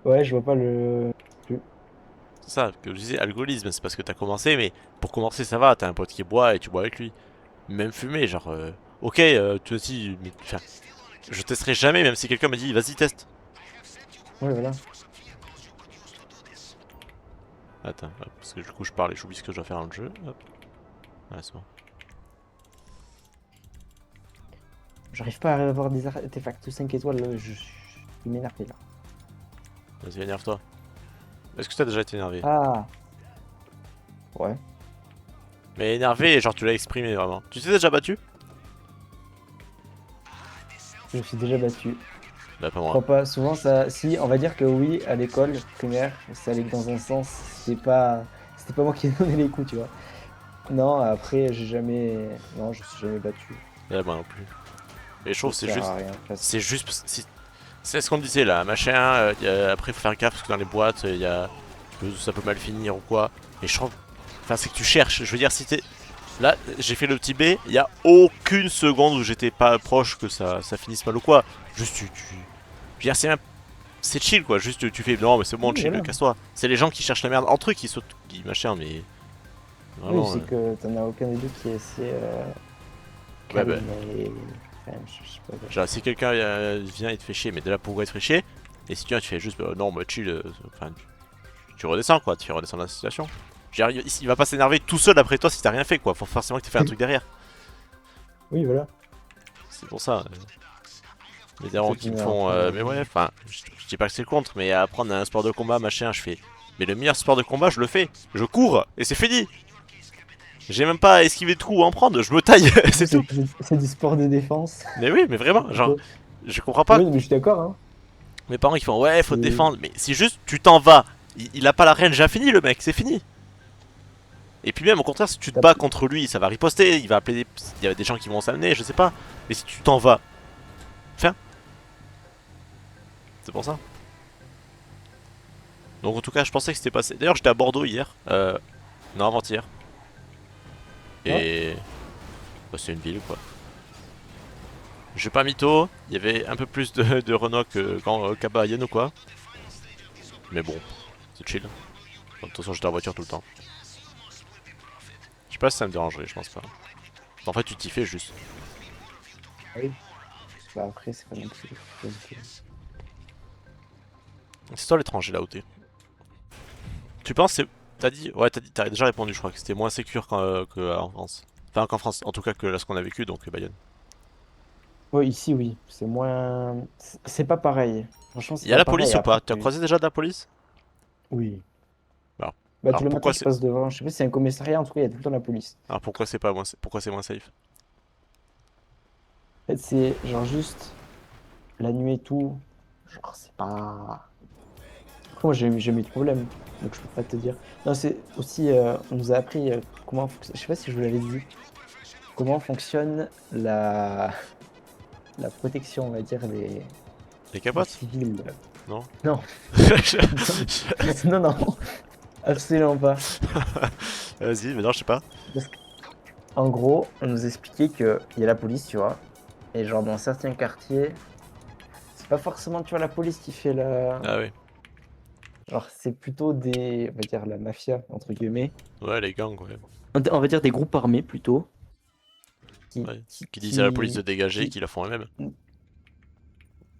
B: Ouais, je vois pas le.
A: C'est ça, que je disais, alcoolisme, c'est parce que t'as commencé, mais pour commencer, ça va, t'as un pote qui boit et tu bois avec lui. Même fumer, genre, ok, tu aussi, mais, enfin, je testerai jamais, même si quelqu'un me dit, vas-y, teste.
B: Ouais, voilà.
A: Attends, hop, parce que du coup, je parle et j'oublie ce que je dois faire dans le jeu. Hop. Ouais, c'est bon.
B: J'arrive pas à avoir des artefacts 5 étoiles, je suis énervé là.
A: Vas-y, énerve-toi. Est-ce que t'as déjà été énervé?
B: Ah. Ouais.
A: Mais énervé, genre tu l'as exprimé vraiment. Tu t'es déjà battu?
B: Je me suis déjà battu.
A: Bah pas
B: Je
A: moi.
B: crois pas. Souvent, ça. Si, on va dire que oui, à l'école primaire, ça allait que dans un sens. C'était pas moi qui ai donné les coups, tu vois. Non, après, j'ai jamais. Non, je me suis jamais battu.
A: Ouais, moi non plus. Et je
B: Ça
A: trouve que c'est
B: sert
A: juste.
B: à rien.
A: C'est juste. C'est ce qu'on disait là, machin. Après, faut faire gaffe parce que dans les boîtes, ça peut mal finir ou quoi. Et je trouve. Enfin, c'est que tu cherches. Je veux dire, si t'es. Là, j'ai fait le petit B, il y a aucune seconde où j'étais pas proche que ça finisse mal ou quoi. Juste, Je veux dire, c'est chill quoi. Juste, tu fais. Non, mais c'est bon,
B: Oui,
A: chill,
B: voilà.
A: casse-toi. C'est les gens qui cherchent la merde entre eux qui sautent. Qui machin, mais.
B: Oui,
A: Vraiment.
B: c'est que t'en as aucun des deux qui est assez
A: Ouais,
B: calme
A: bah.
B: et. Enfin, je sais pas.
A: Genre, si quelqu'un vient et te fait chier, mais déjà pourquoi il te fait chier? Et si tu viens, tu fais juste. Non, bah chill. Enfin, tu redescends quoi. Tu fais redescendre la situation. Je veux dire, il va pas s'énerver tout seul après toi si t'as rien fait quoi. Faut forcément que t'aies fait un truc derrière.
B: Oui, voilà.
A: C'est pour ça. Les darons
B: C'est
A: qui me
B: une
A: font.
B: apprendre.
A: Mais ouais, enfin, je dis pas que c'est le contre, mais apprendre un sport de combat, machin, je fais. Mais le meilleur sport de combat, je le fais. Je cours et c'est fini. J'ai même pas à esquiver de coups ou en prendre, je me taille, c'est tout.
B: C'est du sport de défense.
A: Mais oui, mais vraiment, genre, je comprends pas.
B: Oui, mais je suis d'accord, hein.
A: Mes parents qui font ouais, faut te
B: C'est-
A: défendre. Mais si juste tu t'en vas, il a pas la range infinie, le mec, c'est fini. Et puis même au contraire, si tu te
B: T'as-
A: bats contre lui, ça va riposter, il va appeler il y a des gens qui vont s'amener, je sais pas. Mais si tu t'en vas, fin. C'est pour ça. Donc en tout cas, je pensais que c'était passé. D'ailleurs, j'étais à Bordeaux hier. Non, avant-hier. Et. Bah, c'est une ville quoi. Je vais pas mytho, il y avait un peu plus de Renault qu'à Bayonne ou quoi. Mais bon, c'est chill. De toute façon, j'étais en voiture tout le temps. Je sais pas si ça me dérangerait, je pense pas. En fait, tu t'y fais juste.
B: Oui. Bah après, c'est pas non plus.
A: C'est toi l'étranger là où t'es. Tu penses c'est. T'as dit. Ouais, t'as déjà répondu, je crois que c'était moins sécure qu'en France. Enfin, qu'en France, en tout cas que là ce qu'on a vécu, donc Bayonne.
B: Oui, ici, oui. C'est moins. C'est pas pareil. Franchement,
A: Il
B: c'est
A: y a
B: pas
A: la
B: pareil.
A: police ou
B: Après,
A: pas? Tu as croisé déjà de la police?
B: oui.
A: Alors,
B: Bah,
A: alors
B: tous les matins,
A: pourquoi
B: je
A: c'est.
B: passe devant. Je sais pas si c'est un commissariat, en tout cas, il y a tout le temps la police.
A: Alors pourquoi c'est pas moins. Pourquoi c'est moins safe?
B: En fait, c'est genre juste la nuit et tout. Genre, c'est pas. Après, moi, j'ai jamais eu de problème. Donc, je peux pas te dire. Non, c'est aussi. On nous a appris comment. Je sais pas si je vous l'avais dit. Comment fonctionne la protection, on va dire,
A: Les
B: des
A: capotes?
B: civils.
A: Non.
B: Non, non, non, absolument pas.
A: Vas-y, mais non, je sais pas.
B: Parce qu'en gros, on nous expliquait qu'il y a la police, tu vois. Et genre, dans certains quartiers, c'est pas forcément, tu vois, la police qui fait la.
A: Ah oui.
B: Genre, c'est plutôt des. On va dire la mafia, entre guillemets.
A: Ouais, les gangs, ouais.
B: On va dire des groupes armés plutôt. Qui,
A: Ouais.
B: qui,
A: Qui disent à la police de
B: qui-
A: dégager,
B: qui-
A: qui la font eux-mêmes.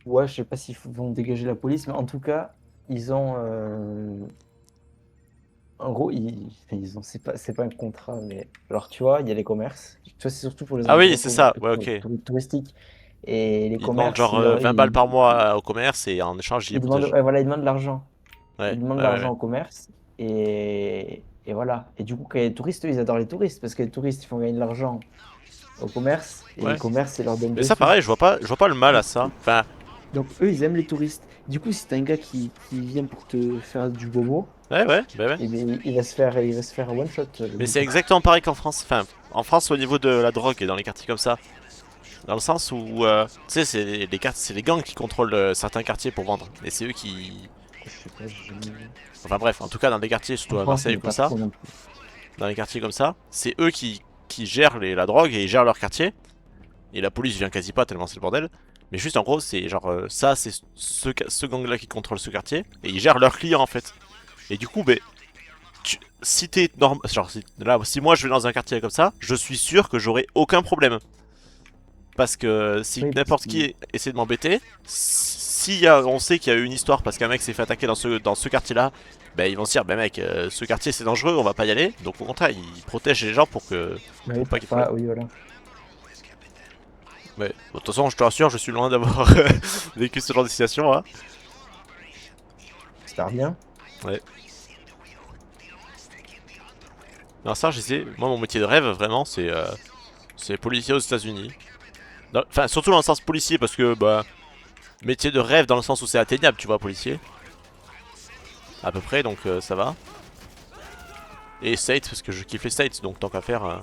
B: Ouais, je sais pas s'ils vont dégager la police, mais en tout cas, ils ont. En gros, ils ont. C'est pas un contrat, mais. Alors, tu vois, il y a les commerces. Tu vois, c'est surtout pour les
A: Ah oui,
B: endroits
A: c'est ça, ouais, ok.
B: touristiques. Et les
A: Ils demandent
B: commerces,
A: genre 20 balles par mois au commerce et en échange, ils les
B: ils demandent,
A: protègent.
B: ouais, voilà, ils demandent de l'argent. Ils
A: Ouais,
B: demandent de
A: ouais, ouais,
B: l'argent
A: ouais.
B: au commerce. Et voilà. Et du coup, quand il y a les touristes, eux, ils adorent les touristes parce que les touristes, ils font gagner de l'argent au commerce. Et les
A: Ouais.
B: commerces, ils leur donnent
A: Mais
B: des
A: ça,
B: sous.
A: pareil, je vois pas le mal à ça. Enfin,
B: Donc, eux, ils aiment les touristes. Du coup, si t'as un gars qui vient pour te faire du bobo,
A: ouais, ouais, bah ouais.
B: eh bien, il va se faire one shot. Le
A: Mais c'est
B: mouton.
A: exactement pareil qu'en France. Enfin, en France, au niveau de la drogue et dans les quartiers comme ça. Dans le sens où, tu sais, c'est les gangs qui contrôlent certains quartiers pour vendre. Et c'est eux qui.
B: Je sais pas, j'ai jamais vu.
A: Enfin bref, en tout cas, dans des quartiers, surtout
B: En
A: à
B: France,
A: Marseille
B: mais
A: ou comme
B: pas
A: ça,
B: trop non plus.
A: dans les quartiers comme ça, c'est eux qui gèrent la drogue et ils gèrent leur quartier. Et la police vient quasi pas tellement c'est le bordel. Mais juste en gros, c'est genre ça, c'est ce gang-là qui contrôle ce quartier. Et ils gèrent leurs clients en fait. Et du coup, ben, si t'es normal. Genre, là, si moi je vais dans un quartier comme ça, je suis sûr que j'aurai aucun problème. Parce que si
B: Oui, parce
A: n'importe
B: que-
A: qui essaie de m'embêter, si on sait qu'il y a eu une histoire parce qu'un mec s'est fait attaquer dans ce quartier-là, ben ils vont se dire, ben mec, ce quartier c'est dangereux, on va pas y aller. Donc au contraire, ils protègent les gens pour que.
B: Oui,
A: Pour pas qu'il fasse.
B: oui, voilà.
A: Ouais. Bon, de toute façon, je te rassure, je suis loin d'avoir vécu ce genre de situation. Hein.
B: J'espère bien.
A: Ouais. Non, ça, j'essaie. Moi, mon métier de rêve, vraiment, c'est policier aux États-Unis. Enfin, surtout dans le sens policier, parce que, bah, métier de rêve dans le sens où c'est atteignable, tu vois, policier. À peu près, donc ça va. Et States, parce que je kiffe les States, donc tant qu'à faire.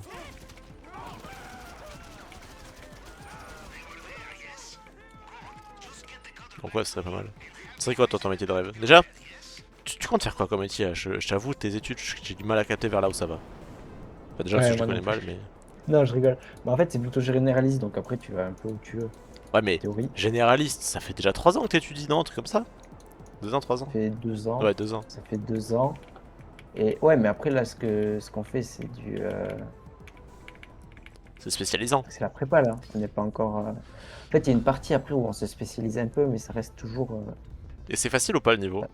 A: Donc ouais, ce serait pas mal. Ce serait quoi, toi, ton métier de rêve? Déjà, tu comptes faire quoi comme métier là? Je t'avoue, tes études, j'ai du mal à capter vers là où ça va. Enfin, déjà, parce que
B: Ouais,
A: je te
B: moi non
A: connais mal,
B: plus.
A: mais.
B: Non, je rigole. Bah, en fait, c'est plutôt généraliste, donc après, tu vas un peu où tu veux.
A: Ouais, mais
B: Théorie.
A: généraliste, ça fait déjà 3 ans que t'étudies, non? Un truc comme ça? 2 ans, 3
B: Ça
A: ans?
B: fait 2 ans.
A: Ouais, 2 ans.
B: Ça fait 2 ans. Et ouais, mais après, là, ce qu'on fait, c'est
A: C'est spécialisant.
B: c'est la prépa, là. On n'est pas encore. En fait, il y a une partie après où on se spécialise un peu, mais ça reste toujours.
A: Et c'est facile ou pas le niveau?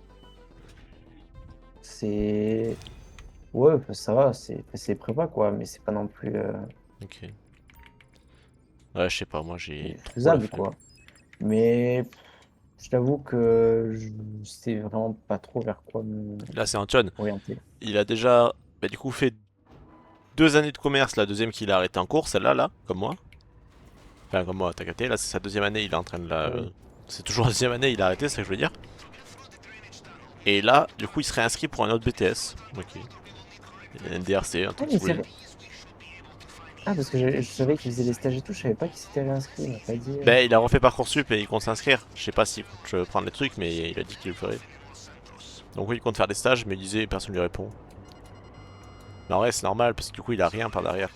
B: C'est. Ouais, bah, ça va, c'est prépa, quoi, mais c'est pas non plus
A: Ok. Ouais, je sais pas, moi j'ai trop la
B: faisable,
A: flemme.
B: quoi. Mais je t'avoue que je sais vraiment pas trop vers quoi
A: Là, c'est Antoine.
B: m'orienter.
A: Il a déjà, bah, du coup, fait 2 années de commerce. La deuxième qu'il a arrêté en cours, celle-là, là, comme moi. Enfin, comme moi, t'as capté. Là, c'est sa deuxième année, il est en train de la.
B: Ah oui.
A: C'est toujours la deuxième année, il a arrêté, c'est ça que je veux dire. Et là, du coup, il serait inscrit pour un autre BTS. Ok. Un DRC, un
B: Ah,
A: truc
B: mais
A: qu'il voulait.
B: Ah, parce que je savais qu'il faisait les stages et tout, je savais pas qu'il s'était réinscrit, il m'a pas dit.
A: Ben, il a refait Parcoursup et il compte s'inscrire. Je sais pas s'il compte prendre les trucs, mais il a dit qu'il le ferait. Donc oui, il compte faire des stages, mais il disait personne lui répond. Mais en vrai, c'est normal, parce que du coup, il a rien par derrière.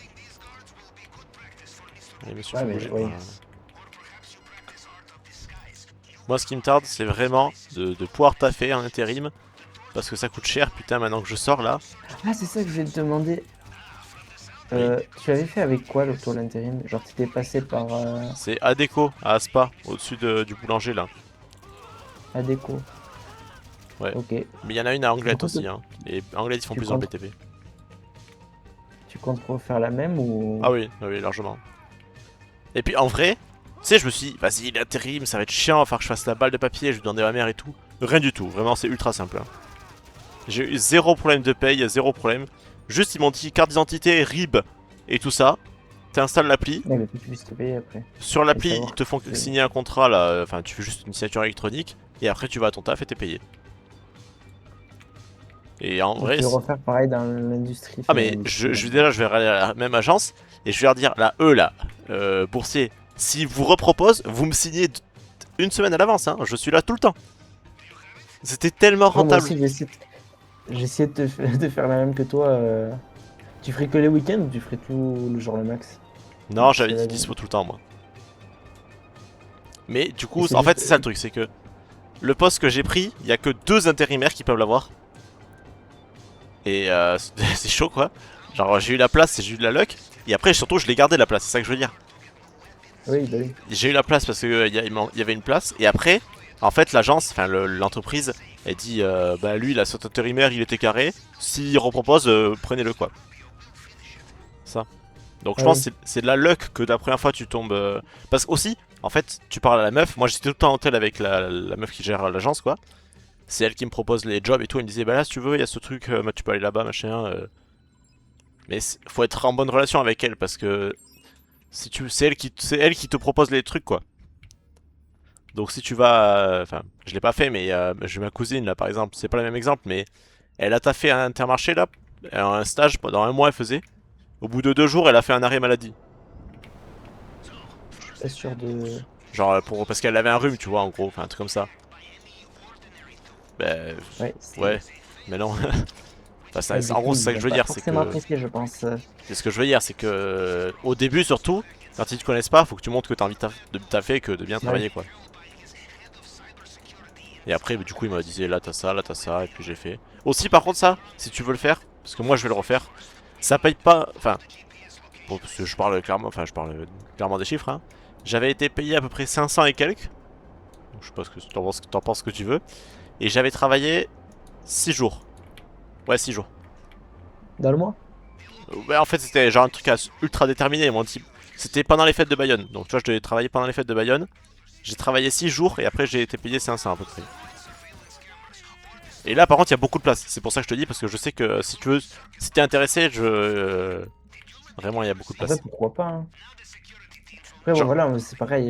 A: Allez, monsieur,
B: Ouais,
A: faut
B: mais
A: bouger.
B: oui.
A: Voilà. Moi, ce qui me tarde, c'est vraiment de pouvoir taffer en intérim. Parce que ça coûte cher, putain, maintenant que je sors là.
B: Ah, c'est ça que je vais te demander.
A: Oui.
B: Tu avais fait avec quoi l'auto l'intérim? Genre, t'étais passé par
A: C'est Adéco, à Aspa, au-dessus du boulanger là.
B: Adéco.
A: Ouais.
B: Ok.
A: Mais il y en a une à
B: Du
A: Anglet
B: coup,
A: aussi, hein. Les Anglais, ils font
B: tu
A: plusieurs
B: comptes,
A: BTP.
B: tu comptes refaire la même ou.
A: Ah oui, oui, largement. Et puis en vrai, tu sais, je me suis dit, vas-y, l'intérim, ça va être chiant, il va falloir que je fasse la balle de papier, je vais demander à ma mère et tout. Rien du tout, vraiment, c'est ultra simple. Hein. J'ai eu zéro problème de paye, zéro problème. Juste, ils m'ont dit carte d'identité, RIB et tout ça. T'installes l'appli.
B: Ouais, mais que tu puisses te payer après.
A: Sur
B: Et
A: l'appli,
B: savoir
A: ils te font
B: que-
A: signer un contrat là. Enfin, tu fais juste une signature électronique. Et après, tu vas à ton taf et t'es payé. Et en
B: Donc,
A: vrai,
B: tu veux refaire pareil dans l'industrie.
A: ah
B: Enfin,
A: mais
B: l'industrie,
A: déjà je vais aller à la même agence et je vais leur dire là eux là boursier, si vous repropose vous me signez une semaine à l'avance hein, je suis là tout le temps. C'était tellement
B: Ouais, moi
A: rentable.
B: aussi, j'ai essayé de faire la même que toi. Tu ferais que les week-ends ou tu ferais tout le jour le max?
A: Non, j'avais
B: C'est
A: dit
B: la-
A: dispo tout le temps moi. Mais du
B: Et
A: coup
B: c'est
A: en fait
B: juste.
A: c'est ça le truc, c'est que le poste que j'ai pris, il y a que 2 intérimaires qui peuvent l'avoir. Et c'est chaud quoi. Genre j'ai eu la place et j'ai eu de la luck. Et après surtout je l'ai gardé la place, c'est ça que je veux dire.
B: Oui, bah oui.
A: J'ai eu la place parce que il y avait une place. Et après, en fait, l'agence, enfin l'entreprise, elle dit bah lui, la saute intérimaire, il était carré. S'il repropose, prenez-le quoi. Ça. Donc je
B: Ah
A: pense
B: oui.
A: que c'est de la luck que la première fois tu tombes. Parce que aussi, en fait, tu parles à la meuf. Moi j'étais tout le temps en tel avec la meuf qui gère l'agence quoi. C'est elle qui me propose les jobs et tout. Elle me disait bah là si tu veux, il y a ce truc, bah, tu peux aller là-bas, machin. Mais faut être en bonne relation avec elle parce que si tu, c'est elle qui te propose les trucs quoi. Donc si tu vas, enfin, je l'ai pas fait, mais j'ai ma cousine là par exemple, c'est pas le même exemple, mais elle a taffé à un Intermarché là, un stage pendant un mois elle faisait. Au bout de 2 jours, elle a fait un arrêt maladie.
B: Je suis pas sûr de.
A: Genre parce qu'elle avait un rhume, tu vois, en gros, enfin un truc comme ça. Ben
B: Ouais,
A: ouais, mais non. Enfin,
B: ouais, du
A: en gros,
B: coup,
A: c'est ça
B: il
A: que
B: va
A: je veux
B: pas
A: dire, c'est
B: forcément
A: que
B: apprécier, je pense.
A: c'est ce que je veux dire, c'est que au début surtout, quand ils te connaissent pas, faut que tu montres que t'as envie de taffer, que de bien travailler quoi. Et après, du coup, il m'a dit là t'as ça, et puis j'ai fait. Aussi, par contre, ça, si tu veux le faire, parce que moi je vais le refaire, ça paye pas. Enfin, bon, parce que je parle clairement, enfin, je parle clairement des chiffres. Hein. J'avais été payé à peu près 500 et quelques. Donc, je sais pas ce que t'en penses ce que tu veux. Et j'avais travaillé 6 jours. Ouais, 6 jours.
B: Dans le mois?
A: Ouais, en fait, c'était genre un truc ultra déterminé. Mon type, c'était pendant les fêtes de Bayonne. Donc, tu vois, je devais travailler pendant les fêtes de Bayonne. J'ai travaillé 6 jours et après, j'ai été payé 500 à peu près. Et là, par contre, il y a beaucoup de place. C'est pour ça que je te dis, parce que je sais que si tu veux, si t'es intéressé, vraiment, il y a beaucoup de
B: En fait,
A: place.
B: pourquoi pas, hein. Après, bon,
A: Genre,
B: voilà, moi, c'est pareil.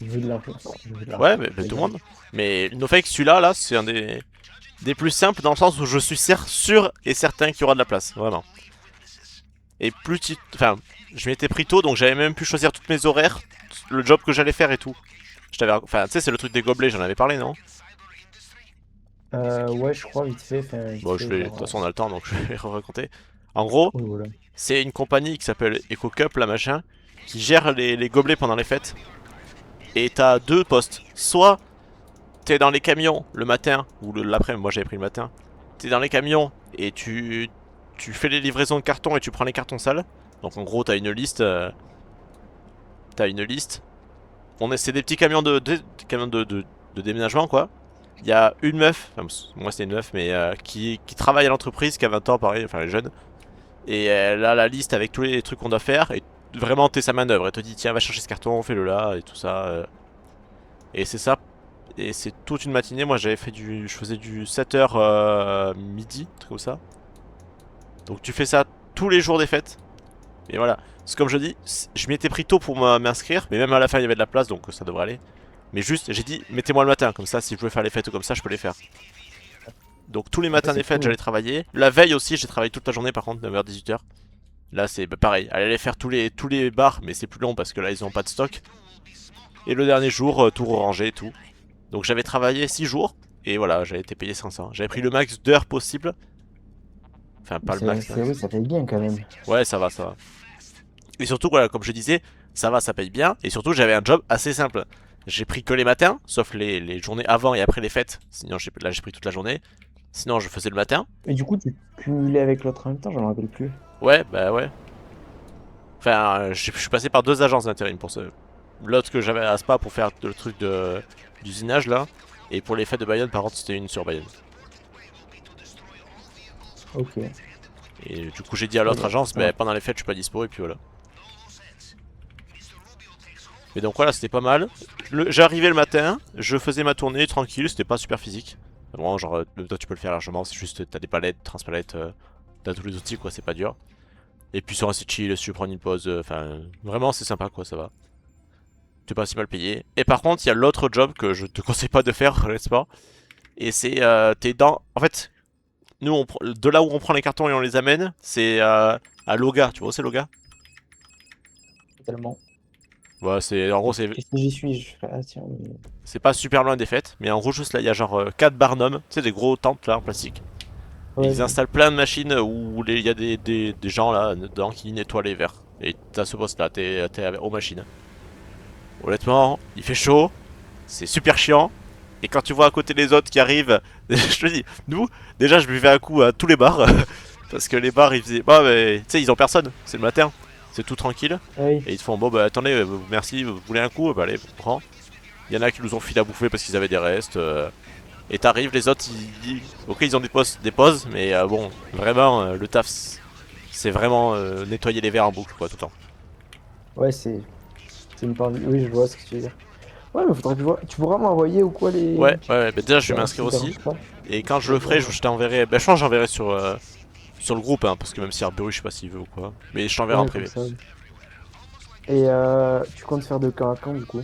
B: Je veux de l'argent. Je veux de
A: ouais,
B: l'argent.
A: mais tout le monde. Mais no fake, celui-là, là, c'est un des plus simples dans le sens où je suis sûr et certain qu'il y aura de la place, vraiment. Et plus tu... Enfin, je m'étais pris tôt, donc j'avais même pu choisir toutes mes horaires, le job que j'allais faire et tout. Je t'avais... Enfin, tu sais, c'est le truc des gobelets, j'en avais parlé, non?
B: Ouais, je crois, vite fait. Enfin, vite
A: Bon,
B: fait,
A: de toute
B: genre.
A: façon, on a le temps, donc je vais raconter. En gros,
B: Oui, voilà.
A: c'est une compagnie qui s'appelle EcoCup, la machin, qui gère les gobelets pendant les fêtes. Et t'as deux postes. Soit t'es dans les camions le matin, ou l'après-midi, moi j'avais pris le matin. T'es dans les camions et tu fais les livraisons de cartons et tu prends les cartons sales. Donc en gros, t'as une liste. T'as une liste. C'est des petits camions de déménagement, quoi. Il y a une meuf, enfin, moi c'était une meuf, mais qui travaille à l'entreprise, qui a 20 ans, pareil, enfin elle est jeune. Et elle a la liste avec tous les trucs qu'on doit faire. Et vraiment, t'es sa manœuvre. Elle te dit, tiens, va chercher ce carton, fais-le là, et tout ça. Et c'est ça. Et c'est toute une matinée. Moi, je faisais du 7h midi, un truc comme ça. Donc tu fais ça tous les jours des fêtes. Et voilà. C'est comme je dis, je m'y étais pris tôt pour m'inscrire. Mais même à la fin, il y avait de la place, donc ça devrait aller. Mais juste, j'ai dit, mettez-moi le matin. Comme ça, si je veux faire les fêtes ou comme ça, je peux les faire. Donc tous les
B: Après,
A: matins
B: c'est
A: des fêtes,
B: cool.
A: j'allais travailler. La veille aussi, j'ai travaillé toute la journée, par contre, 9h-18h. Là, c'est pareil. Elle allait faire tous les bars, mais c'est plus long parce que là, ils ont pas de stock. Et le dernier jour, tout ranger et tout. Donc j'avais travaillé 6 jours. Et voilà, j'avais été payé 500. J'avais pris le max d'heures possible. Enfin, pas le max,
B: Oui,
A: max.
B: ça paye bien quand même.
A: Ouais, ça va, ça va. Et surtout, voilà, comme je disais, ça va, ça paye bien. Et surtout, j'avais un job assez simple. J'ai pris que les matins, sauf les journées avant et après les fêtes. Sinon, là, j'ai pris toute la journée. Sinon, je faisais le matin.
B: Et du coup, tu cumulais avec l'autre en même temps, je me rappelle plus.
A: Ouais, bah ouais. Enfin, je suis passé par 2 agences d'intérim pour ce. L'autre que j'avais à Spa pour faire le truc d'usinage là. Et pour les fêtes de Bayonne, par contre, c'était une sur Bayonne.
B: Ok.
A: Et du coup, j'ai dit à
B: Ouais,
A: l'autre agence,
B: ça va.
A: bah, pendant les fêtes, je suis pas dispo, et puis voilà. Mais donc voilà, c'était pas mal. J'arrivais le matin, je faisais ma tournée tranquille, c'était pas super physique. Vraiment, genre, même toi, tu peux le faire largement, c'est juste, t'as des palettes, transpalettes, t'as tous les outils, quoi, c'est pas dur. Et puis, c'est assez chill, si tu veux prendre une pause, enfin, vraiment, c'est sympa, quoi, ça va. T'es pas si mal payé. Et par contre, il y a l'autre job que je te conseille pas de faire, n'est-ce pas? Et c'est, t'es dans. En fait, nous, de là où on prend les cartons et on les amène, c'est à Loga. Tu vois où c'est Loga?
B: Totalement.
A: Ouais, en gros, c'est
B: Qu'est-ce que j'y suis? Je fais, ah tiens,
A: c'est pas super loin des fêtes. Mais en gros, juste là, il y a genre 4 barnums. Tu sais, des gros tentes là en plastique. Et
B: ouais,
A: ils installent plein de machines où il y a des gens là dedans qui nettoient les verres. Et t'as ce poste là, t'es aux machines. Honnêtement, il fait chaud, c'est super chiant. Et quand tu vois à côté les autres qui arrivent, je te dis, nous, déjà je buvais un coup à tous les bars. Parce que les bars ils faisaient, bah, mais tu sais, ils ont personne, c'est le matin, c'est tout tranquille.
B: oui.
A: Et ils te font, bon bah attendez, merci, vous voulez un coup? Bah allez, prends. Il y en a qui nous ont filé à bouffer parce qu'ils avaient des restes. Et t'arrives, les autres, ok, ils ont des pauses, mais bon, vraiment, le taf, c'est vraiment nettoyer les verres en boucle, quoi, tout le temps.
B: Ouais, c'est une part. Oui, je vois ce que tu veux dire. Ouais, mais faudrait que je vois. Tu pourras m'envoyer ou quoi les.
A: Ouais, bah déjà, je vais
B: Bah,
A: m'inscrire
B: si ça
A: aussi.
B: dérange pas.
A: Et quand je
B: Ouais,
A: le ferai, je t'enverrai. Bah, je pense que j'enverrai sur le groupe, hein, parce que même si Arbery, je sais pas s'il veut ou quoi. Mais je t'enverrai en
B: ouais, comme
A: privé.
B: ça. Oui. Et tu comptes faire de camp à camp du coup?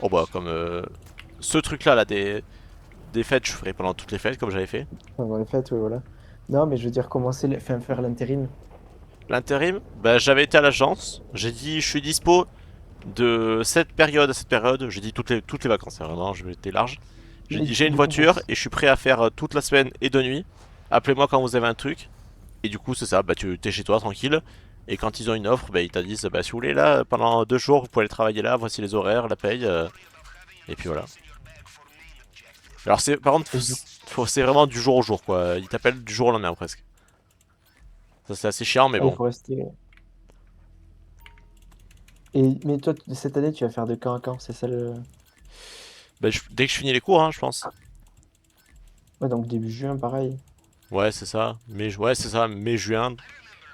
A: Oh bah, comme ce truc-là, là, des fêtes, je ferai pendant toutes les fêtes, comme j'avais fait.
B: Enfin, dans les fêtes, ouais, voilà. Non, mais je veux dire, commencer, enfin, faire l'intérim.
A: L'intérim, bah, j'avais été à l'agence. J'ai dit, je suis dispo de cette période à cette période. J'ai dit toutes les vacances, hein, vraiment, je m'étais large. J'ai
B: Mais
A: dit, j'ai une
B: du coup,
A: voiture et je suis prêt à faire toute la semaine et de nuit. Appelez-moi quand vous avez un truc. Et du coup, c'est ça, bah, tu t'es chez toi tranquille. Et quand ils ont une offre, bah, ils te disent, bah, si vous voulez, là, pendant 2 jours, vous pouvez aller travailler là, voici les horaires, la paye. Et puis voilà. Alors, par contre,
B: et du
A: c'est vraiment du jour au jour, quoi. Ils t'appellent du jour au lendemain, presque. Ça, c'est assez chiant, mais
B: ah, il
A: bon.
B: faut rester. Mais toi, cette année, tu vas faire de camp à camp, c'est ça le.
A: Bah, dès que je finis les cours, hein, je pense.
B: Ouais, donc début juin, pareil.
A: Ouais, c'est ça. Ouais, c'est ça, mai-juin,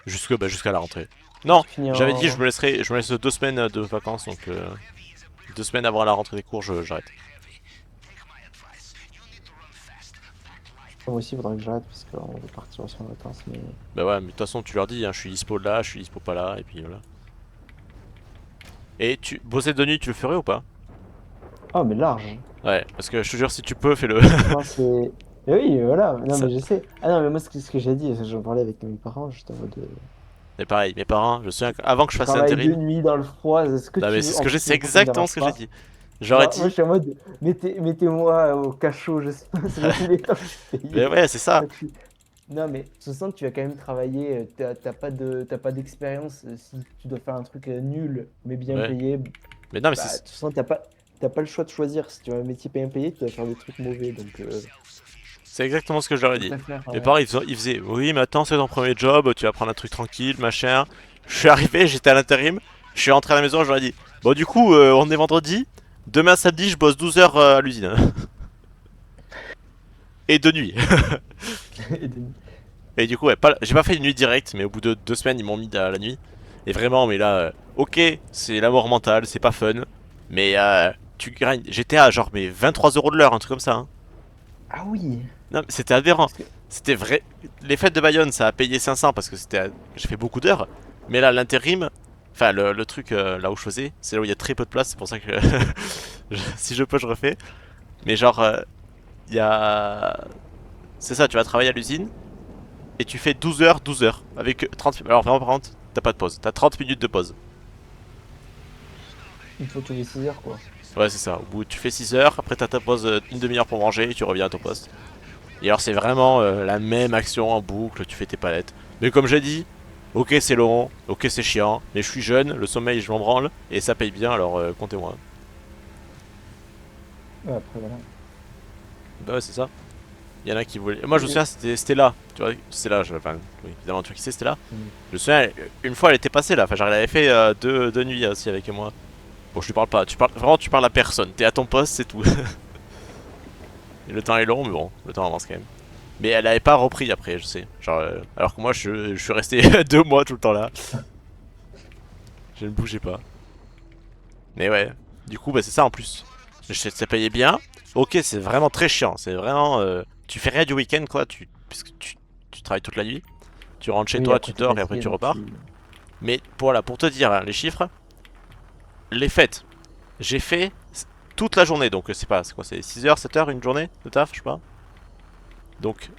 A: jusqu'à la rentrée. Non,
B: Tu finis
A: j'avais dit,
B: en.
A: je me laisse 2 semaines de vacances, donc 2 semaines avant la rentrée des cours, j'arrête.
B: Moi aussi, il faudrait que j'arrête parce qu'on va partir aussi en vacances. Mais
A: Bah ouais, mais de toute façon, tu leur dis, hein, je suis dispo là, je suis dispo pas là, et puis voilà. Et tu bosser de nuit, tu le ferais ou pas?
B: oh, mais large.
A: Ouais, parce que je te jure, si tu peux, fais-le.
B: Enfin, c'est. Mais oui, voilà. Non,
A: Ça-
B: mais je sais. Ah non, mais moi, ce que j'ai dit, j'en parlais avec mes parents, juste en mode.
A: Mais pareil, mes parents, je me souviens avant que je
B: Tu
A: fasse
B: travailles de
A: l'intérim.
B: nuit dans le froid, ce que
A: Non mais
B: tu
A: c'est
B: veux.
A: ce
B: En
A: que j'ai,
B: plus,
A: c'est
B: mes parents me
A: exactement ce
B: dérangent
A: que j'ai
B: pas.
A: dit. J'aurais
B: Moi, je
A: dit,
B: suis en mode, mettez-moi au cachot, je sais pas, c'est tous les temps que je suis
A: mais
B: payé.
A: ouais, c'est ça.
B: Non, mais ce sens que tu vas quand même travailler, t'as pas d'expérience. Si tu dois faire un truc nul, mais bien
A: Ouais.
B: payé,
A: Mais non mais
B: bah,
A: c'est,
B: tu sens que t'as pas le choix de choisir. Si tu as un métier bien payé, tu dois faire des trucs mauvais, donc
A: c'est exactement ce que je leur ai
B: je
A: dit.
B: préfère.
A: Mes parents, ils faisaient, oui, mais attends, c'est ton premier job, tu vas prendre un truc tranquille, machin. Je suis arrivé, j'étais à l'intérim, je suis rentré à la maison, je leur ai dit, bon du coup, on est vendredi, demain samedi, je bosse 12 heures à l'usine. Et de nuit. Et du coup, ouais, j'ai pas fait une nuit directe, mais au bout de 2 semaines, ils m'ont mis à la nuit. Et vraiment, mais là, ok, c'est la mort mentale, c'est pas fun. Mais tu gagnes. J'étais à genre mais 23 euros de l'heure, un truc comme ça. Hein.
B: Ah oui,
A: Non, mais c'était aberrant.
B: parce que
A: C'était vrai. Les fêtes de Bayonne, ça a payé 500 parce que j'ai fait beaucoup d'heures. Mais là, l'intérim, enfin, le truc là où je faisais, c'est là où il y a très peu de place. C'est pour ça que si je peux, je refais. Mais genre, il y a. C'est ça, tu vas travailler à l'usine. Et tu fais 12 heures, 12 heures. Avec 30. Alors vraiment, par contre, t'as pas de pause. T'as 30 minutes de pause.
B: il faut tous les 6 heures, quoi.
A: Ouais, c'est ça. Au bout, tu fais 6 heures. Après, t'as ta pause une demi-heure pour manger. Et tu reviens à ton poste. Et alors, c'est vraiment la même action en boucle. Tu fais tes palettes. Mais comme j'ai dit, ok, c'est long. Ok, c'est chiant. Mais je suis jeune. Le sommeil, je m'en branle. Et ça paye bien. Alors, comptez-moi.
B: Ouais, après, voilà.
A: Bah, ouais, c'est ça. Il y en a qui voulaient. Moi, je me souviens, c'était là. Tu vois, c'est là. Enfin, oui, évidemment, tu vois qui c'est, c'était là.
B: Mm.
A: Je me souviens, une fois, elle était passée là. Enfin, genre, elle avait fait deux nuits aussi avec moi. Bon, je lui parle pas. Tu parles à personne. T'es à ton poste, c'est tout. Et le temps est long, mais bon, le temps avance quand même. Mais elle avait pas repris après, je sais. Genre, alors que moi, je suis resté 2 mois tout le temps là. Je ne bougeais pas. Mais ouais. Du coup, bah, c'est ça en plus. Ça payait bien. Ok, c'est vraiment très chiant. C'est vraiment. Tu fais rien du week-end, quoi. Puisque tu travailles toute la nuit. Tu rentres chez
B: Oui,
A: toi,
B: après,
A: tu
B: t'es
A: dors et après
B: fatigué,
A: tu
B: donc
A: repars. Mais voilà, pour te dire hein, les chiffres, les fêtes, j'ai fait toute la journée. Donc c'est quoi, c'est 6 heures, 7 heures une journée de taf, je sais pas. Donc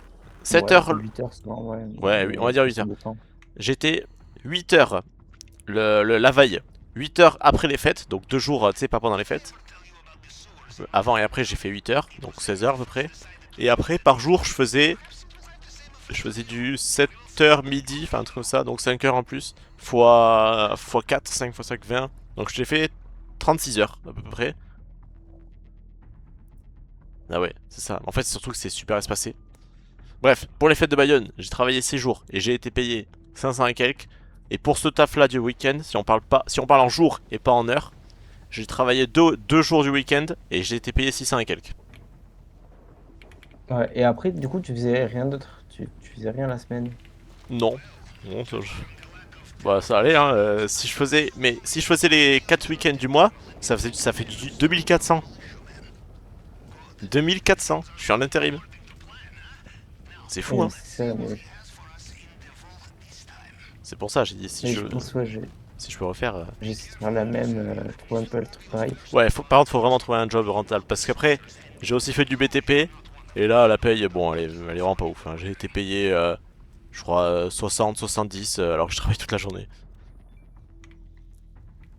A: 7
B: Ouais,
A: heures,
B: c'est 8 heures, souvent, ouais.
A: ouais, oui, on va dire 8
B: Ça
A: heures.
B: dépend.
A: J'étais 8 heures la veille, 8 heures après les fêtes, donc 2 jours, tu sais, pas pendant les fêtes. Avant et après, j'ai fait 8 heures, donc 16 heures à peu près. Et après, par jour, je faisais du 7 heures midi, enfin un truc comme ça, donc 5 heures en plus, fois 4, 5 fois 5, 20. Donc j'ai fait 36 heures à peu près. Ah ouais, c'est ça. En fait, c'est surtout que c'est super espacé. Bref, pour les fêtes de Bayonne, j'ai travaillé 6 jours et j'ai été payé 500 et quelques. Et pour ce taf là du week-end, si on parle en jours et pas en heures, j'ai travaillé 2 jours du week-end et j'ai été payé 600 et quelques.
B: Ouais, et après, du coup, tu faisais rien d'autre. Tu faisais rien la semaine.
A: Non. Non, bah ça allait hein. Si je faisais les 4 week-ends du mois, ça fait du 2400. 2400. Je suis en intérim. C'est fou hein.
B: C'est ça,
A: C'est pour ça j'ai dit
B: mais je pense, ouais,
A: si je peux refaire.
B: j'essaie de faire la même, trouver un peu le truc pareil.
A: Ouais, par contre, faut vraiment trouver un job rentable. Parce qu'après, j'ai aussi fait du BTP. Et là, la paye, bon, elle est vraiment pas ouf. Hein. J'ai été payé, je crois, 60, 70, alors que je travaille toute la journée.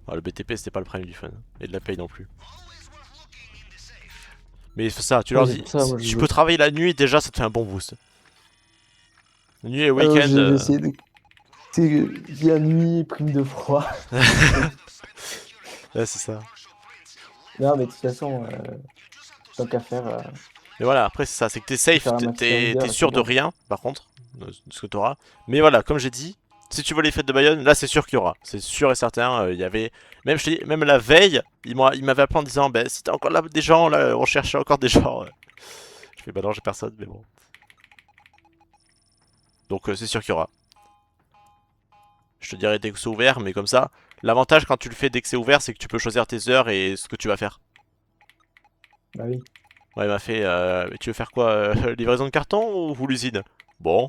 A: Ah, le BTP, c'était pas le prime du fun. Et de la paye non plus. Mais c'est ça, tu
B: Ouais,
A: leur
B: c'est
A: dis,
B: pour ça, moi,
A: si tu peux travailler la nuit, déjà, ça te fait un bon boost. Nuit et
B: ouais,
A: week-end.
B: j'ai essayé de. Tu sais, bien nuit, prime de froid.
A: Ouais, c'est ça.
B: Non, mais de toute façon, tant qu'à faire,
A: Mais voilà, après, c'est ça, c'est que t'es safe,
B: faire un maximum d'heures,
A: t'es
B: et
A: sûr
B: c'est
A: de
B: bon.
A: rien, par contre, de ce que t'auras. Mais voilà, comme j'ai dit, si tu veux les fêtes de Bayonne, là, c'est sûr qu'il y aura. C'est sûr et certain, il y avait. Même, je te dis, même la veille, il m'avait appelé en disant, ben, si t'as encore là des gens, là, on cherchait encore des gens. Je fais, bah non, j'ai personne, mais bon. Donc, c'est sûr qu'il y aura. Je te dirai dès que c'est ouvert, mais comme ça, l'avantage quand tu le fais dès que c'est ouvert, c'est que tu peux choisir tes heures et ce que tu vas faire.
B: Bah oui.
A: Ouais, il m'a fait tu veux faire quoi livraison de carton ou l'usine? Bon,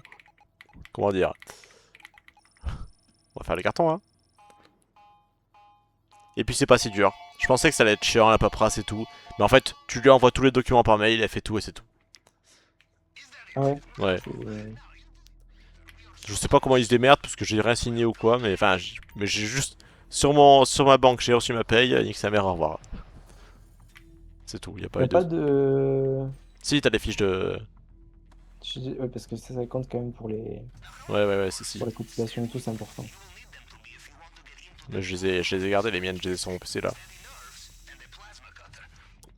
A: comment dire? On va faire les cartons, hein. Et puis c'est pas si dur. Je pensais que ça allait être chiant, la paperasse et tout. Mais en fait, tu lui envoies tous les documents par mail, elle fait tout et c'est tout.
B: Ah ouais?
A: Ouais.
B: Euh,
A: Je sais pas comment ils se démerdent parce que j'ai rien signé ou quoi, mais enfin, mais j'ai juste sur ma banque, j'ai reçu ma paye, nique sa mère, au revoir. C'est tout, y a
B: Y
A: pas
B: a
A: eu de.
B: pas de...
A: Si, t'as des fiches de.
B: Ouais, parce que ça compte quand même
A: Ouais, si.
B: pour les cotisations et tout, c'est important.
A: Mais je les ai gardées, les miennes, je les ai sur mon PC là.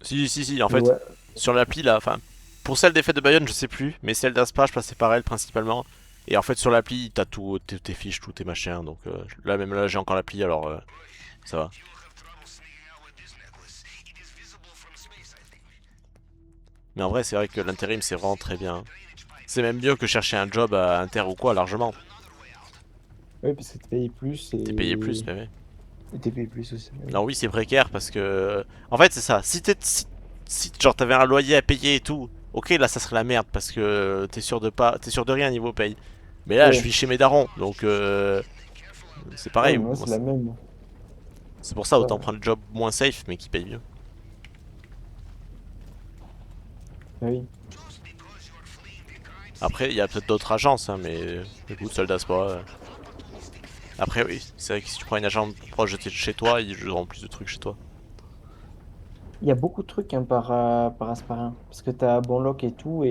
A: Si, en
B: Mais
A: fait,
B: ouais,
A: sur l'appli là, enfin, pour celle des fêtes de Bayonne, je sais plus, mais celle d'Aspa, je passais par elle principalement. Et en fait, sur l'appli, t'as tout, tes fiches, tous tes machins, donc là, même là, j'ai encore l'appli, alors ça va. Mais en vrai, c'est vrai que l'intérim, c'est vraiment très bien. C'est même mieux que chercher un job à Inter ou quoi, largement.
B: ouais, parce que t'es payé plus
A: T'es payé plus, mais ouais.
B: et t'es payé plus aussi. Oui.
A: Non, oui, c'est précaire parce que. En fait, c'est ça. Si genre t'avais un loyer à payer et tout, ok, là ça serait la merde parce que t'es sûr de rien niveau paye. Mais là, je
B: Ouais,
A: vis chez mes darons, donc c'est
B: ouais,
A: pareil.
B: moi
A: Moi,
B: c'est la même.
A: c'est pour ça,
B: Ça,
A: autant prendre le job moins safe, mais qui paye mieux.
B: bah oui.
A: Après, il y a peut-être d'autres agences, hein, mais écoute, Soldat c'est pas. Après, oui, c'est vrai que si tu prends une agence proche de chez toi, ils auront plus de trucs chez toi.
B: Il y a beaucoup de trucs hein, par Asparin. Parce que t'as Bonloc et tout,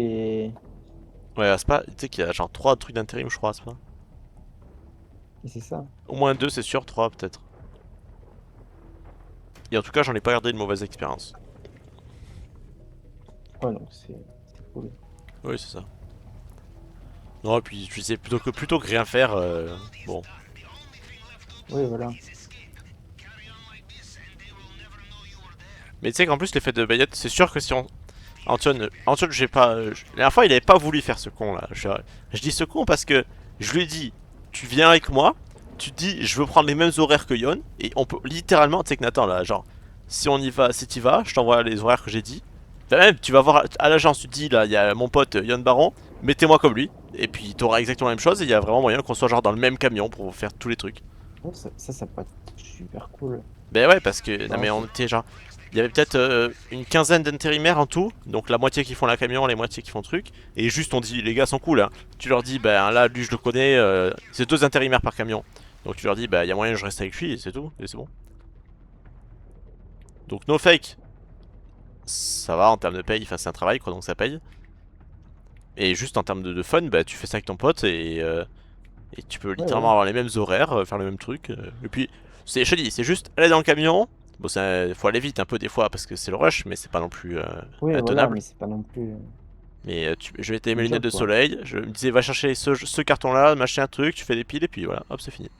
A: Ouais, Aspa, tu sais qu'il y a genre 3 trucs d'intérim, je crois, Aspa.
B: et c'est ça.
A: Au moins 2, c'est sûr, 3 peut-être. Et en tout cas, j'en ai pas gardé une mauvaise expérience.
B: Ouais, donc c'est cool.
A: Oui, c'est ça. Non, et puis tu sais, plutôt que rien faire, bon.
B: Oui, voilà.
A: Mais tu sais qu'en plus, l'effet de Bayette, c'est sûr que si on. Antoine, j'ai pas. La dernière fois, il avait pas voulu faire ce con là. Je dis ce con parce que je lui ai dit, tu viens avec moi, tu te dis, je veux prendre les mêmes horaires que Yon, et on peut littéralement, tu sais que Nathan là, genre, si on y va, si t'y vas, je t'envoie les horaires que j'ai dit. Enfin, même, tu vas voir à l'agence, tu te dis, là, il y a mon pote Yon Baron, mettez-moi comme lui, et puis t'auras exactement la même chose, et il y a vraiment moyen qu'on soit genre dans le même camion pour faire tous les trucs.
B: Ouais, ça peut être super cool.
A: Ben ouais, parce que, non
B: Non,
A: mais on était genre. Il y avait peut-être une quinzaine d'intérimaires en tout, donc la moitié qui font la camion, les moitiés qui font le truc. Et juste on dit, les gars sont cool, hein. Tu leur dis, ben là, lui je le connais, c'est 2 intérimaires par camion. Donc tu leur dis, bah il y a moyen que je reste avec lui et c'est tout, et c'est bon. Donc no fake, ça va en termes de paye, enfin c'est un travail quoi, donc ça paye. Et juste en termes de fun, bah tu fais ça avec ton pote et tu peux
B: ouais,
A: littéralement
B: voilà.
A: avoir les mêmes horaires, faire le même truc. Et puis, je te dis, c'est juste aller dans le camion. Bon, faut aller vite un peu des fois parce que c'est le rush, mais c'est pas non plus
B: Oui, voilà,
A: intenable.
B: mais c'est pas non plus
A: Mais je mettais mes
B: un
A: lunettes
B: job,
A: de
B: quoi.
A: soleil, je me disais va chercher ce carton là, m'acheter un truc, tu fais des piles et puis voilà, hop c'est fini.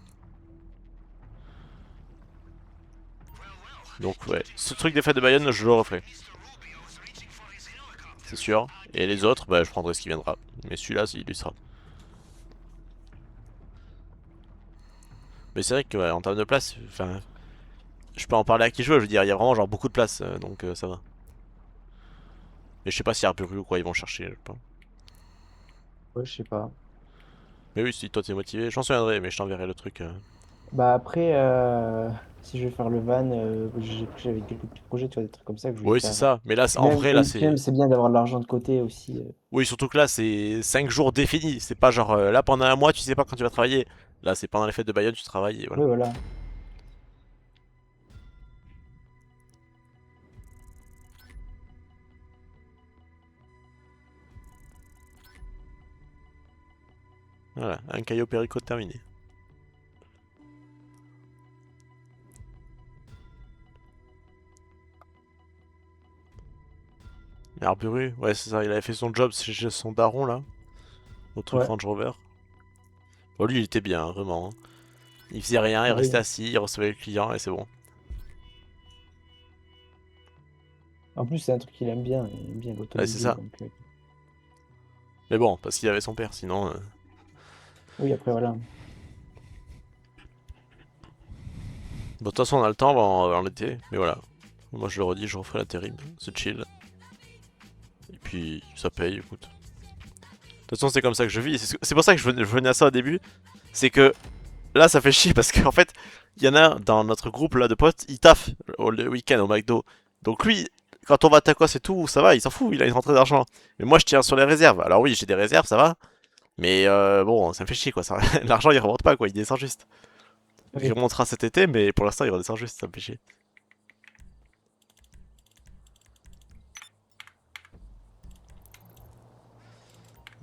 A: Donc ouais, ce truc des fêtes de Bayonne je le referai, c'est sûr. Et les autres, bah je prendrai ce qui viendra. Mais celui-là, il lui sera. Mais c'est vrai que ouais, en termes de place, enfin, je peux en parler à qui je veux, je veux dire, il y a vraiment genre beaucoup de place, donc ça va. Mais je sais pas si Arburu ou quoi ils vont chercher, je sais pas.
B: Ouais, je sais pas.
A: Mais oui, si toi t'es motivé, j'en souviendrai, mais je t'enverrai le truc.
B: Bah après, si je vais faire le van, j'avais quelques petits projets, tu vois, des trucs comme ça que je voulais
A: Oui, c'est
B: faire.
A: ça. Mais là,
B: Puis
A: en
B: même,
A: vrai, là,
B: et puis même
A: c'est.
B: c'est bien d'avoir de l'argent de côté aussi.
A: Oui, surtout que là, c'est 5 jours définis. C'est pas genre là pendant un mois, tu sais pas quand tu vas travailler. Là, c'est pendant les fêtes de Bayonne, tu travailles et voilà.
B: Ouais, voilà.
A: Voilà, un Caillou Perico terminé. Mais Arburu, ouais, c'est ça, il avait fait son job chez son daron là, au truc
B: Ouais,
A: Range Rover. Bon, lui, il était bien, hein, vraiment, hein. Il faisait rien, il
B: bah
A: restait
B: oui.
A: assis, il recevait le client et c'est bon.
B: En plus, c'est un truc qu'il aime bien. Il aime bien
A: Ouais, c'est
B: l'automobile.
A: ça.
B: Donc,
A: Mais bon, parce qu'il avait son père, sinon.
B: oui, après, voilà.
A: Bon, de toute façon, on a le temps avant l'été, mais voilà. Moi, je le redis, je referai l'intérim, c'est chill. puis ça paye, écoute. De toute façon, c'est comme ça que je vis. C'est pour ça que je venais à ça au début. C'est que là, ça fait chier parce qu'en fait, il y en a un dans notre groupe là de potes, il taffe le week-end au McDo. Donc lui, quand on va tacos et tout, ça va, il s'en fout, il a une rentrée d'argent. Mais moi, je tiens sur les réserves. Alors oui, j'ai des réserves, ça va. Mais bon, ça me fait chier quoi. L'argent, il remonte pas quoi, il descend juste.
B: Oui.
A: Il remontera cet été, mais pour l'instant, il redescend juste, ça me fait chier.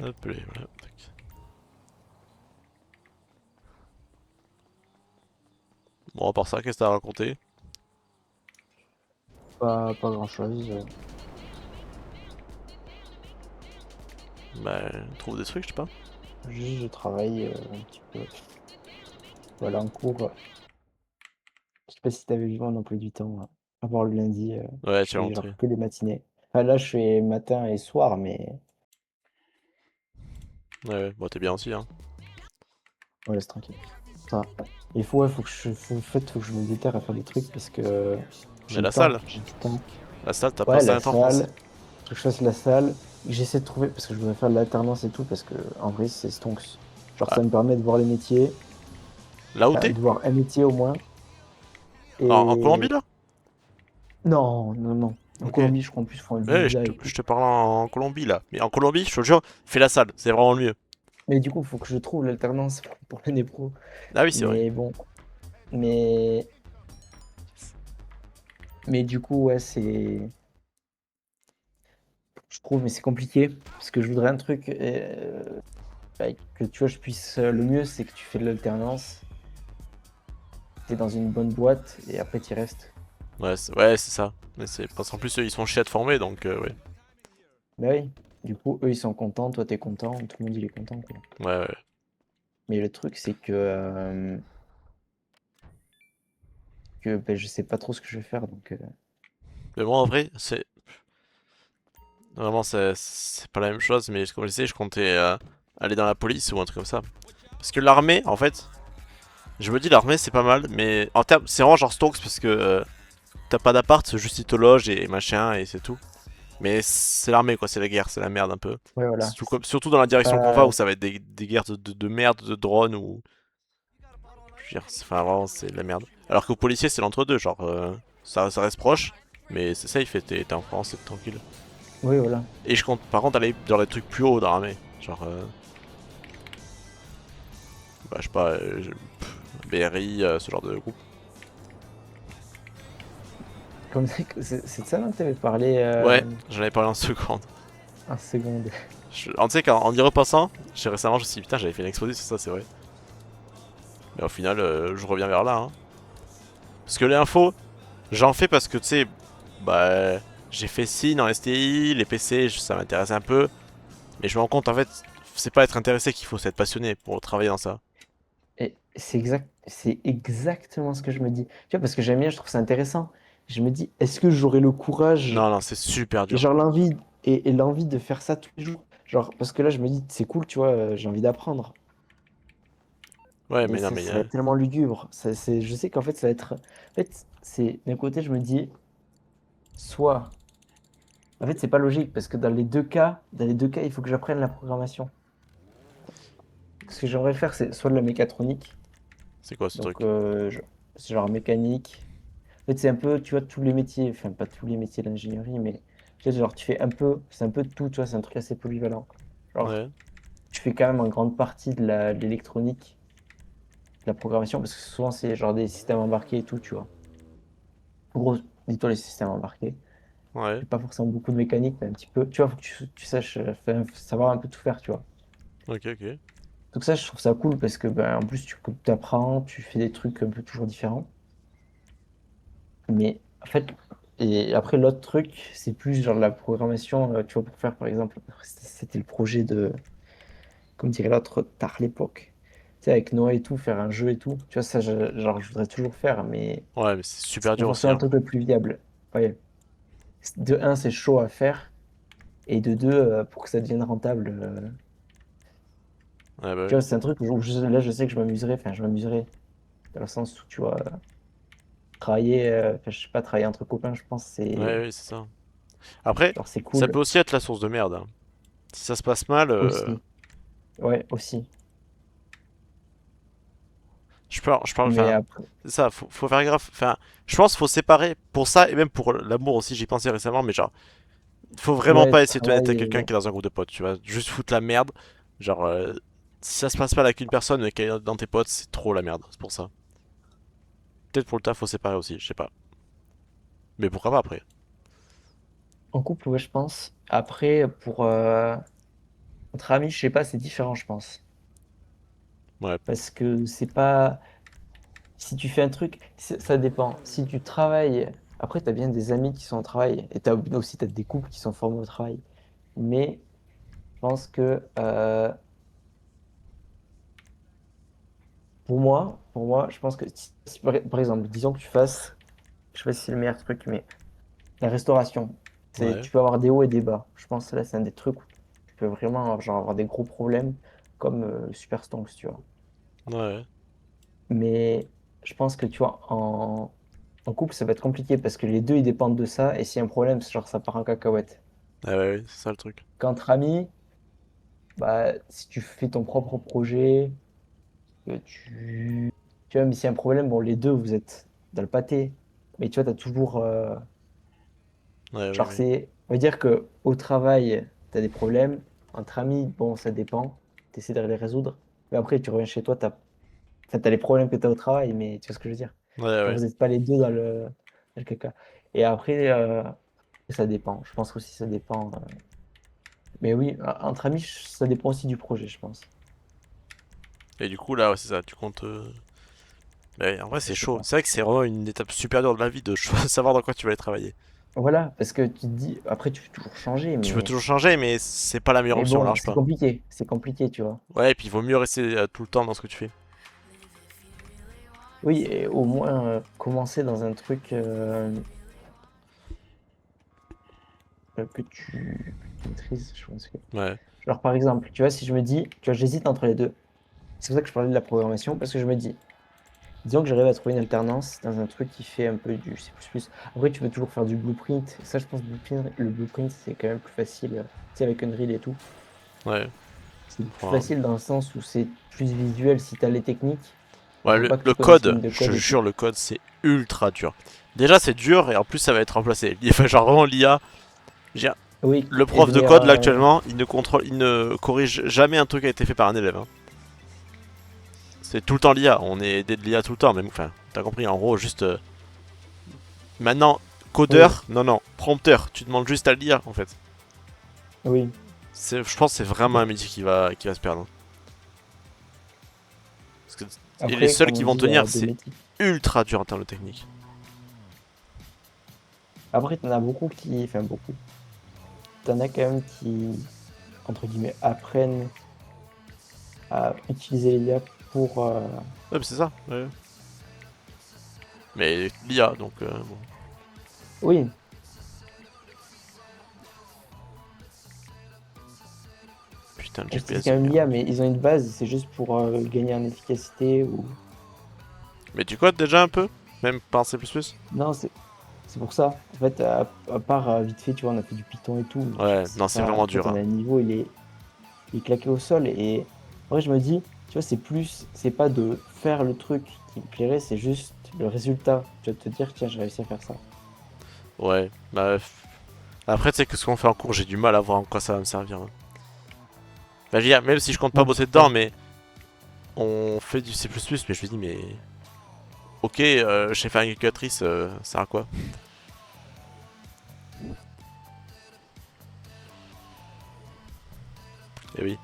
A: Hop là, voilà. Tac. Bon, à part ça, qu'est-ce que t'as à raconter?
B: Pas grand-chose.
A: Bah, trouve des trucs, je sais pas.
B: Juste, je travaille un petit peu. Voilà, en cours. Je sais pas si t'avais vu mon emploi du temps, à part le lundi,
A: Ouais,
B: je
A: tu vas
B: fais genre
A: rentrer.
B: que les matinées. Enfin, là, je fais matin et soir, mais
A: Ouais, bon, t'es bien aussi, hein.
B: on laisse tranquille. Ça. Il faut, ouais, en fait, faut que je me déterre à faire des trucs parce que
A: Mais
B: j'ai le
A: la
B: temps,
A: salle,
B: j'ai du temps.
A: la salle, t'as
B: Ouais,
A: pas
B: la
A: un temps, je pense.
B: salle, faut que je fasse la salle. J'essaie de trouver, parce que je voudrais faire de l'alternance et tout, parce que en vrai, c'est stonks. Genre,
A: Ah,
B: ça me permet de voir les métiers,
A: là où
B: enfin,
A: t'es?
B: de voir un métier au moins.
A: En Colombie,
B: Et
A: là?
B: non, non, non. En
A: Ok.
B: Colombie, je crois en plus, ils font un
A: Ouais,
B: visa et tout.
A: je te parle en Colombie, là. Mais en Colombie, je te jure, fais la salle, c'est vraiment le mieux.
B: Mais du coup, il faut que je trouve l'alternance pour l'année pro.
A: Ah oui, c'est vrai.
B: Mais bon, mais, mais du coup, ouais, c'est. Je trouve, mais c'est compliqué. Parce que je voudrais un truc bah, que tu vois, je puisse. Le mieux, c'est que tu fais de l'alternance, t'es dans une bonne boîte et après tu restes.
A: Ouais, c'est ça. Mais c'est parce qu'en plus, eux, ils sont chiés à te former, donc ouais.
B: Bah oui. Du coup, eux, ils sont contents, toi, t'es content, tout le monde, il est content, quoi.
A: Ouais, ouais.
B: Mais le truc, c'est que bah, je sais pas trop ce que je vais faire, donc.
A: Mais moi, en vrai, c'est. Vraiment, c'est pas la même chose, mais comme je disais, je comptais aller dans la police ou un truc comme ça. Parce que l'armée, en fait, je me dis l'armée c'est pas mal, mais en termes, c'est vraiment genre Stonks parce que t'as pas d'appart, juste ils te logent et machin et c'est tout. Mais c'est l'armée quoi, c'est la guerre, c'est la merde un peu.
B: Ouais, voilà.
A: Surtout dans la direction qu'on va
B: Pas.
A: où ça va être des guerres de merde, de drones ou. Je veux dire, enfin vraiment c'est de la merde. Alors qu'au policier c'est l'entre-deux, genre ça reste proche, mais c'est safe et t'es en France, c'est tranquille.
B: Oui, voilà.
A: Et je compte par contre aller dans les trucs plus hauts dans l'armée. Genre, bah je sais pas, BRI, ce genre de groupe.
B: Comme c'est de ça dont tu avais parlé
A: Ouais, j'en avais parlé en seconde.
B: un seconde.
A: Tu sais qu'en y repassant, récemment je me suis dit putain j'avais fait une exposé sur ça, c'est vrai. Mais au final, je reviens vers là. Hein. Parce que les infos, j'en fais parce que tu sais, bah j'ai fait SIN en STI, les PC ça m'intéresse un peu. Mais je me rends compte en fait, c'est pas être intéressé qu'il faut, c'est être passionné pour travailler dans ça.
B: Et c'est exactement ce que je me dis. Tu vois, parce que j'aime bien, je trouve ça intéressant. Je me dis, est-ce que j'aurai le courage
A: Non, non, c'est super
B: et
A: dur.
B: genre l'envie et l'envie de faire ça tous les jours? Genre, parce que là, je me dis, c'est cool, tu vois, j'ai envie d'apprendre.
A: Ouais,
B: Mais
A: mais non,
B: ça,
A: mais
B: ça va être tellement lugubre. Je sais qu'en fait, ça va être. En fait, c'est d'un côté, je me dis, soit. En fait, c'est pas logique parce que dans les deux cas, il faut que j'apprenne la programmation. Ce que j'aimerais faire, c'est soit de la mécatronique,
A: c'est quoi ce
B: donc
A: truc?
B: c'est genre mécanique. En fait, c'est un peu, tu vois, tous les métiers, enfin pas tous les métiers de l'ingénierie, mais tu sais, genre tu fais un peu, c'est un peu de tout, tu vois, c'est un truc assez polyvalent. Genre,
A: Ouais,
B: tu fais quand même en grande partie de l'électronique, de la programmation, parce que souvent c'est genre des systèmes embarqués et tout, tu vois. En gros, dis-toi les systèmes embarqués.
A: ouais,
B: C'est pas forcément beaucoup de mécanique, mais un petit peu. Tu vois, faut que tu saches savoir un peu tout faire, tu vois.
A: ok.
B: Donc ça, je trouve ça cool parce que ben, en plus tu apprends, tu fais des trucs un peu toujours différents. Mais en fait, et après l'autre truc, c'est plus genre de la programmation, tu vois, pour faire par exemple, c'était le projet de, comme dirait l'autre, tard l'époque. Tu sais, avec Noah et tout, faire un jeu et tout. Tu vois, ça, genre, je voudrais toujours faire, mais
A: Ouais, mais c'est
B: c'est
A: super
B: pas
A: dur aussi,
B: forcément le
A: hein.
B: truc le plus viable. Ouais. De un, c'est chaud à faire, et de deux, pour que ça devienne rentable.
A: Ouais, bah
B: Tu
A: oui.
B: vois, c'est un truc où là, je sais que je m'amuserais, enfin, je m'amuserais, dans le sens où, tu vois, travailler, enfin, je sais pas, travailler entre copains, je pense,
A: Ouais,
B: c'est
A: oui, c'est ça. Après,
B: Genre, c'est
A: ça
B: cool
A: peut aussi être la source de merde, hein. Si ça se passe mal,
B: aussi. Ouais, aussi.
A: je parle,
B: Mais
A: enfin,
B: après,
A: c'est ça, faut faire gaffe. Enfin, je pense qu'il faut séparer pour ça et même pour l'amour aussi, j'y pensais récemment, mais genre, faut vraiment
B: ouais,
A: pas essayer de te mettre
B: travail
A: avec quelqu'un qui est dans un groupe de potes, tu vois. Juste foutre la merde. Genre, si ça se passe pas avec une personne mais qu'elle est dans tes potes, c'est trop la merde, c'est pour ça. Peut-être pour le taf, faut séparer aussi, je sais pas. Mais pourquoi pas après?
B: en couple, ouais, je pense. Après, entre amis, je sais pas, c'est différent, je pense.
A: Ouais,
B: Parce que c'est pas. Si tu fais un truc, ça dépend. Si tu travailles. Après, tu as bien des amis qui sont au travail. Et aussi, t'as des couples qui sont formés au travail. Mais je pense que pour moi, je pense que si par exemple, disons que tu fasses. Je sais pas si c'est le meilleur truc, mais la restauration.
A: ouais,
B: Tu peux avoir des hauts et des bas. Je pense que là, c'est un des trucs où tu peux vraiment genre, avoir des gros problèmes comme Super Stonks, tu vois.
A: ouais.
B: Mais je pense que tu vois, en couple, ça va être compliqué parce que les deux, ils dépendent de ça. Et s'il y a un problème, c'est genre ça part en cacahuète.
A: Ah ouais, ouais, c'est ça le truc.
B: Qu'entre amis, bah, si tu fais ton propre projet, que tu vois, mais s'il y a un problème, bon, les deux, vous êtes dans le pâté. Mais tu vois, tu as toujours.
A: Ouais, oui,
B: Genre,
A: oui.
B: on va dire que au travail, tu as des problèmes. Entre amis, bon, ça dépend. Tu essaies de les résoudre. Mais après, tu reviens chez toi, t'as les problèmes que tu as au travail, mais tu vois ce que je veux dire.
A: Ouais,
B: Genre,
A: ouais.
B: vous n'êtes pas les deux dans le caca. Et après, ça dépend. Je pense aussi que ça dépend. Mais oui, entre amis, ça dépend aussi du projet, je pense.
A: Et du coup, là, ouais, c'est ça, tu comptes. Ouais, en vrai,
B: Après,
A: c'est
B: je sais
A: chaud.
B: pas.
A: C'est vrai que c'est vraiment une étape supérieure de la vie de savoir dans quoi tu vas aller travailler.
B: Voilà, parce que tu te dis, après, tu peux toujours changer,
A: Tu peux toujours changer, mais c'est pas la meilleure
B: mais
A: option,
B: bon,
A: large
B: c'est
A: pas.
B: compliqué. C'est compliqué, tu vois.
A: Ouais, et puis il vaut mieux rester tout le temps dans ce que tu fais.
B: Oui, et au moins commencer dans un truc que tu maîtrises, je pense que.
A: Ouais,
B: Genre, par exemple, tu vois, si je me dis, tu vois, j'hésite entre les deux. C'est pour ça que je parlais de la programmation, parce que je me dis, disons que j'arrive à trouver une alternance dans un truc qui fait un peu du C++. Après, tu peux toujours faire du blueprint. Ça, je pense, le blueprint, c'est quand même plus facile, tu sais, avec Unreal et tout.
A: ouais.
B: C'est plus
A: Enfin,
B: facile dans le sens où c'est plus visuel si tu as les techniques. Il
A: ouais,
B: faut pas que
A: le
B: tu connaisses une
A: code,
B: ligne de
A: je te
B: code et tout.
A: jure, le code, c'est ultra dur. Déjà, c'est dur, et en plus, ça va être remplacé. Il fait genre vraiment l'IA.
B: Oui,
A: Le
B: et
A: prof
B: de
A: de
B: meilleure.
A: code, là, actuellement, il ne corrige jamais un truc qui a été fait par un élève, hein. C'est tout le temps l'IA. On est aidé de l'IA tout le temps, même. Enfin, t'as compris, en gros, juste. Maintenant,
B: Oui,
A: codeur, non, non. Prompteur, tu demandes juste à l'IA, en fait.
B: oui.
A: Je pense que c'est vraiment un métier qui va se perdre, hein. Parce que- et les
B: Après,
A: seuls
B: comme
A: qui
B: on
A: vont
B: dit, il y a
A: tenir,
B: deux
A: c'est
B: métiers.
A: ultra dur en termes de technique.
B: Après, t'en as beaucoup qui. Enfin, beaucoup. T'en as quand même qui, entre guillemets, apprennent à utiliser l'IA pour.
A: Ouais, mais c'est ça. Ouais. Mais l'IA, donc bon.
B: Oui,
A: Putain, le
B: je dis
A: GPS
B: quand
A: de
B: même
A: merde.
B: l'IA, mais ils ont une base, c'est juste pour gagner en efficacité ou.
A: Mais tu codes déjà un peu? Même pas en C++?
B: Non, c'est pour ça. En fait, à part vite fait, tu vois, on a fait du Python et tout. Genre,
A: Ouais,
B: c'est
A: non, c'est
B: pas. En
A: vraiment
B: fait,
A: dur,
B: on
A: hein.
B: a un niveau, il est claqué au sol. Et en vrai, je me dis, tu vois, c'est plus. C'est pas de faire le truc qui me plairait, c'est juste le résultat. Tu vas te dire, tiens, j'ai réussi à faire ça.
A: Ouais, bah. Après, tu sais que ce qu'on fait en cours, j'ai du mal à voir en quoi ça va me servir, hein. Bah, je veux dire, même si je compte pas
B: Ouais,
A: bosser
B: ouais.
A: dedans, mais on fait du C++, mais je me dis, mais. Ok, je sais faire une calculatrice, ça sert à quoi? Eh oui.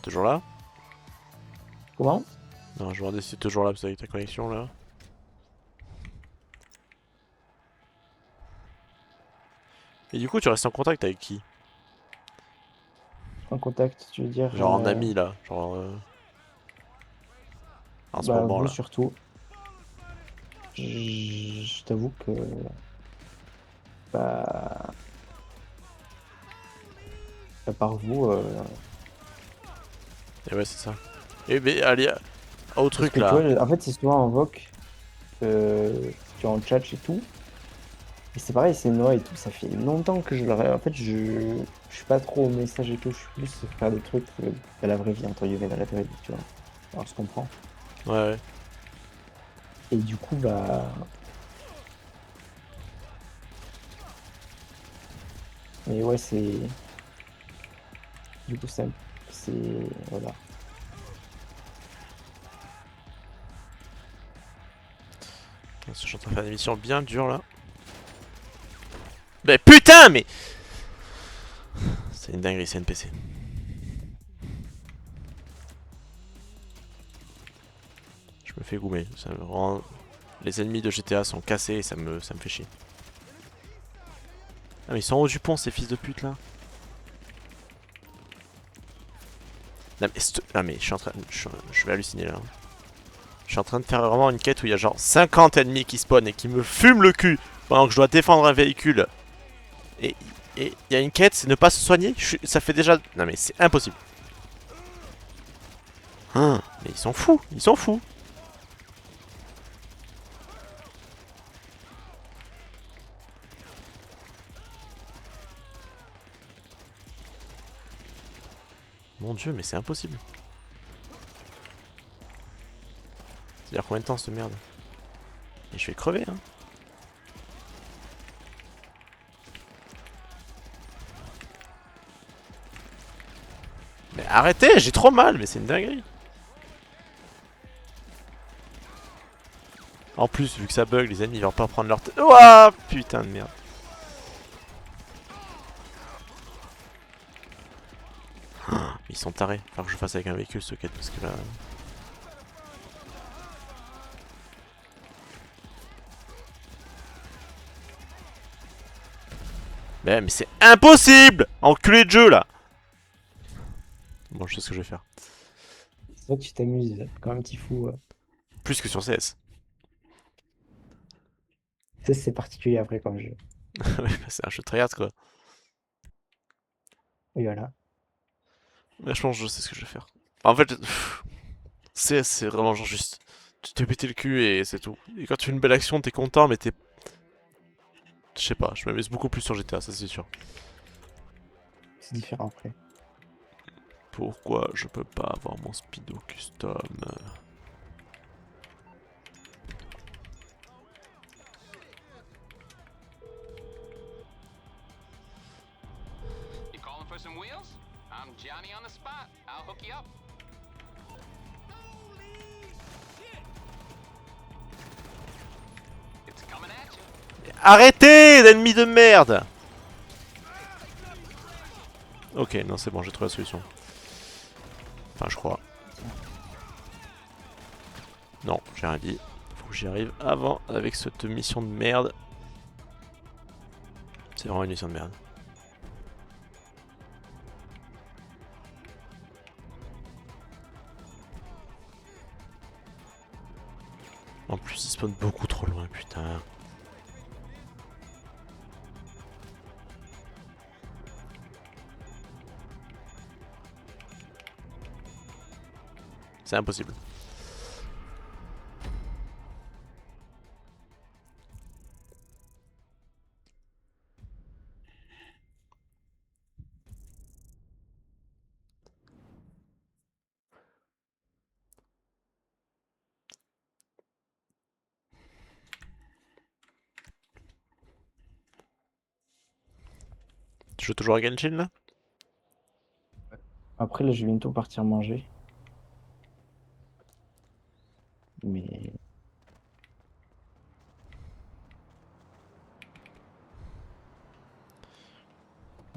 A: Toujours là?
B: Comment?
A: Non, je me demandais si t'es toujours là, parce que avec ta connexion là. Et du coup, tu restes en contact avec qui?
B: En contact, tu veux dire.
A: Genre en ami là, genre en ce
B: Bah,
A: moment
B: vous
A: là.
B: surtout. Je t'avoue que bah, à part vous,
A: Et ouais, c'est ça. Et mais allez, au
B: Parce
A: truc
B: que tu
A: là.
B: vois, en fait, c'est souvent en voc, tu es en chat et tout. Et c'est pareil, c'est Noah et tout. Ça fait longtemps que je leur en fait, je suis pas trop au message et tout. Je suis plus faire des trucs de la vraie vie, entre guillemets, dans la vraie vie, tu vois. Alors, on se comprend.
A: Ouais, ouais.
B: Et du coup, bah. Mais ouais, c'est. Du coup, c'est. Voilà.
A: Je suis en train de faire des missions bien dures là. Mais putain, mais. C'est une dinguerie, c'est NPC. Je me fais goumer. Ça me rend. Les ennemis de GTA sont cassés et ça me fait chier. Ah, mais ils sont en haut du pont, ces fils de pute là. Non, mais, ah, mais je suis en train. Je vais halluciner là. Je suis en train de faire vraiment une quête où il y a genre 50 ennemis qui spawnent et qui me fument le cul pendant que je dois défendre un véhicule. Et il y a une quête, c'est ne pas se soigner. Ça fait déjà. Non, mais c'est impossible. Hein, mais ils sont fous, ils sont fous. Mon dieu, mais c'est impossible. C'est-à-dire combien de temps cette merde? Et je vais crever, hein. Mais arrêtez, j'ai trop mal, mais c'est une dinguerie. En plus, vu que ça bug, les ennemis ils vont pas prendre leur tête. Ouah, putain de merde. Ils sont tarés. Faut que je fasse avec un véhicule ce quête parce que là. Mais c'est impossible! Enculé de jeu là! Bon, je sais ce que je vais faire.
B: C'est vrai que tu t'amuses comme un petit fou.
A: Plus que sur CS.
B: Ça, c'est particulier après comme jeu.
A: Ouais, c'est un jeu tryhard quoi.
B: Et voilà.
A: Mais je pense que je sais ce que je vais faire. En fait, CS c'est vraiment genre juste. Tu t'es pété le cul et c'est tout. Et quand tu fais une belle action, t'es content, mais t'es. Je sais pas, je m'amuse beaucoup plus sur GTA, ça c'est sûr.
B: C'est différent après.
A: Pourquoi je peux pas avoir mon speedo custom?
D: You calling for some wheels? I'm Johnny on the spot. I'll hook you up. It's coming at you.
A: Arrêtez, l'ennemi de merde! Ok, non c'est bon, j'ai trouvé la solution. Enfin, je crois. Non, j'ai rien dit. Faut que j'y arrive avant avec cette mission de merde. C'est vraiment une mission de merde. En plus, il spawn beaucoup trop loin, putain. C'est impossible. Tu joues toujours à Genshin là?
B: Après, là, je vais bientôt partir manger. Mais.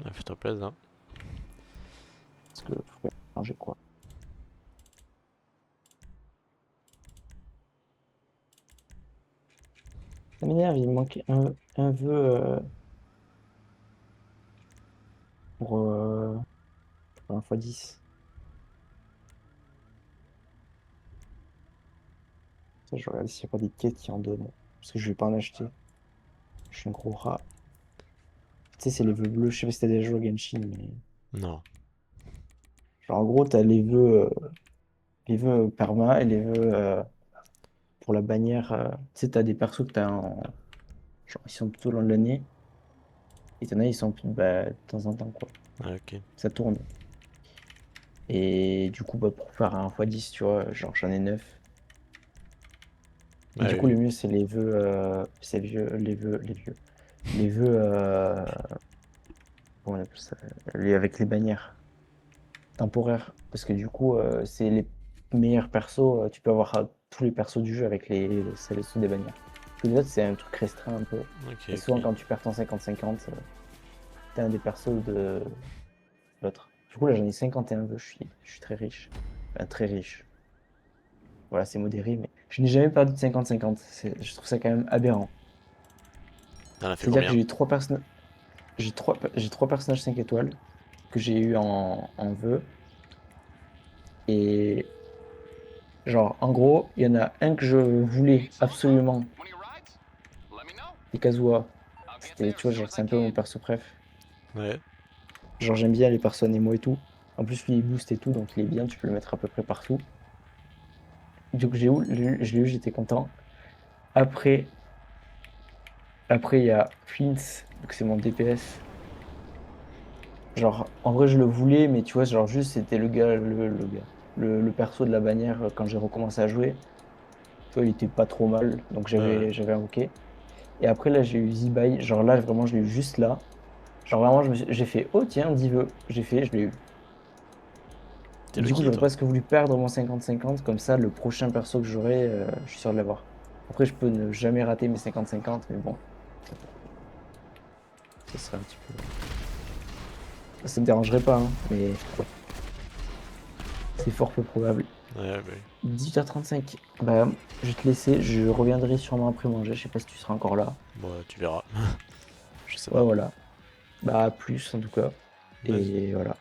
A: Ouais, fais-toi plaisir. Hein.
B: Parce que faut manger quoi? Ça m'énerve, il me manquait un vœu pour un x10. Ça, je regarde s'il n'y a pas des quêtes qui en donnent. Parce que je vais pas en acheter. Je suis un gros rat. Tu sais, c'est les vœux bleus. Je sais pas si t'as déjà joué au Genshin, mais.
A: Non.
B: Genre, en gros, t'as les vœux. Les vœux perma et les vœux pour la bannière. Tu sais, t'as des persos que genre, ils sont tout au long de l'année. Et t'en as, ils sont bah, de temps en temps, quoi.
A: Ouais, ok.
B: Ça tourne. Et du coup, bah, pour faire un x10, tu vois, genre j'en ai 9. Et du
A: Ouais,
B: coup, le
A: oui.
B: mieux, c'est les vœux, c'est les vœux, comment on appelle ça, avec les bannières temporaires. Parce que du coup, c'est les meilleurs persos. Tu peux avoir tous les persos du jeu avec les sous des bannières. Parce que les autres, c'est un truc restreint un peu.
A: Ok,
B: Et souvent,
A: ok.
B: quand tu perds ton 50-50, t'es un des persos de l'autre. Du coup, là, j'en ai 51 vœux. Je suis très riche. Enfin, très riche. Voilà, c'est modéré, mais je n'ai jamais perdu de 50-50. Je trouve ça quand même aberrant.
A: T'en as fait
B: C'est-à-dire que
A: combien?
B: j'ai trois personnages 5 étoiles que j'ai eu en vœu. Et genre, en gros, il y en a un que je voulais absolument,
D: When he arrives, let me know.
B: c'est Kazuha.
D: I'll get
B: C'était,
D: there
B: tu
D: as
B: vois,
D: soon
B: genre,
D: as
B: c'est
D: I
B: un peu mon
D: can.
B: perso préf.
A: Ouais.
B: Genre, j'aime bien les personnes émo et tout. En plus, lui, il booste et tout, donc il est bien, tu peux le mettre à peu près partout. Du coup, je l'ai eu, j'étais content. Après, après, il y a Flint, donc c'est mon DPS. Genre, en vrai, je le voulais, mais tu vois, genre, juste, c'était le perso de la bannière quand j'ai recommencé à jouer. Tu vois, il était pas trop mal, donc
A: Ouais, ouais.
B: j'avais invoqué. Et après, là, j'ai eu Zibai. Genre, là, vraiment, je l'ai eu juste là. Genre, vraiment, j'ai fait, oh, tiens, 10 vœux. J'ai fait, je l'ai eu.
A: T'es
B: Du coup,
A: lucky,
B: j'aurais
A: toi.
B: presque voulu perdre mon 50-50. Comme ça, le prochain perso que j'aurai, je suis sûr de l'avoir. Après, je peux ne jamais rater mes 50-50, mais bon, ça serait un petit peu. Ça me dérangerait pas, hein, mais c'est fort peu probable.
A: Ouais, bah oui.
B: 18h35. Bah, je vais te laisser. Je reviendrai sûrement après manger. Je sais pas si tu seras encore là.
A: Bon, tu verras. Je sais
B: Ouais,
A: pas.
B: voilà. Bah, à plus en tout cas.
A: Vas-y.
B: Et voilà.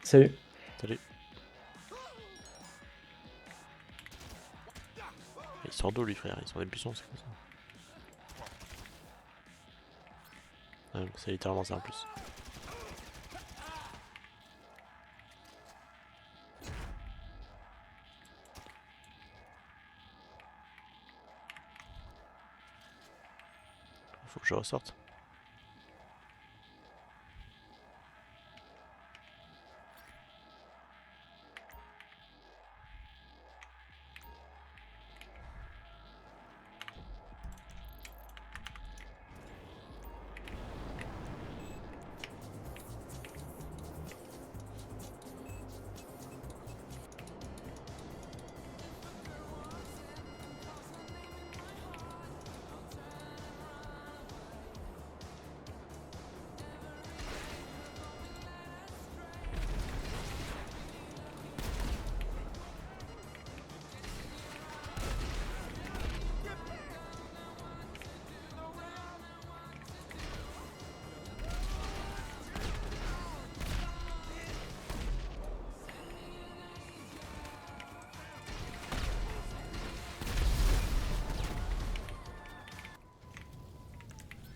B: Salut.
A: Salut. Il sort d'où, lui, frère? Il sort des buissons, c'est quoi ça? Ouais, c'est littéralement ça en plus. Faut que je ressorte.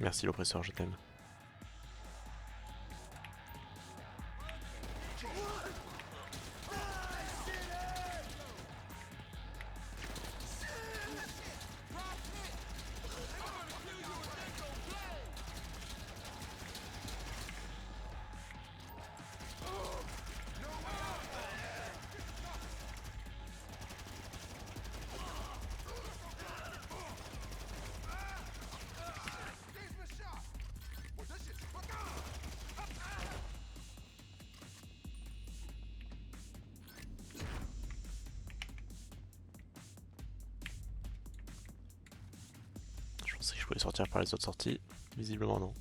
A: Merci, l'oppresseur, je t'aime. Je pensais que je pouvais sortir par les autres sorties. Visiblement, non.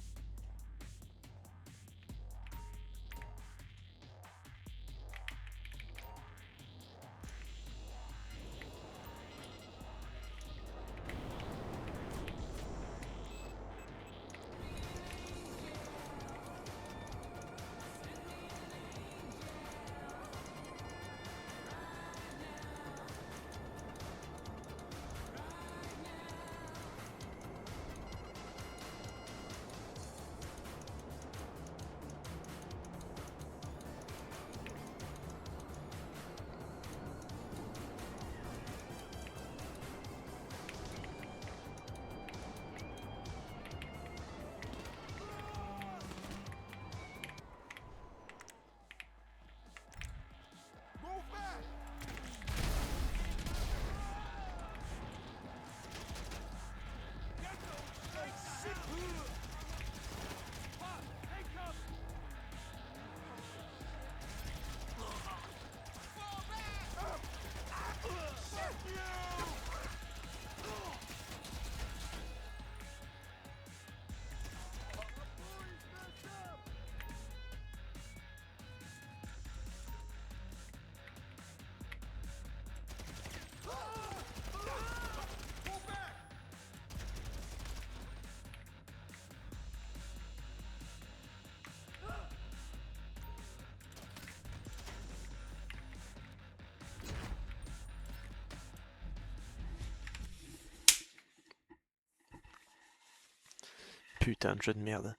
A: Putain de jeu de merde.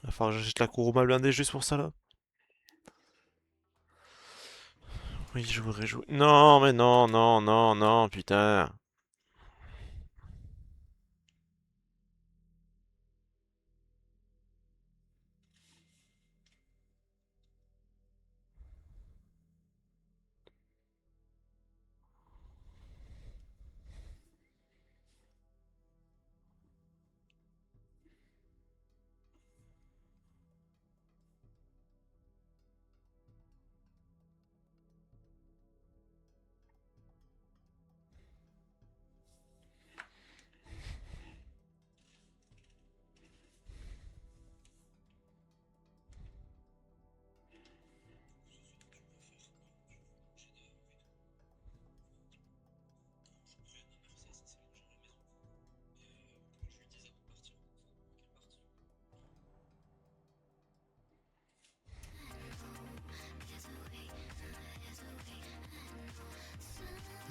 A: Va falloir que j'achète la Kuruma blindée juste pour ça là. Oui, je voudrais jouer. Non, mais non, non, non, non, putain.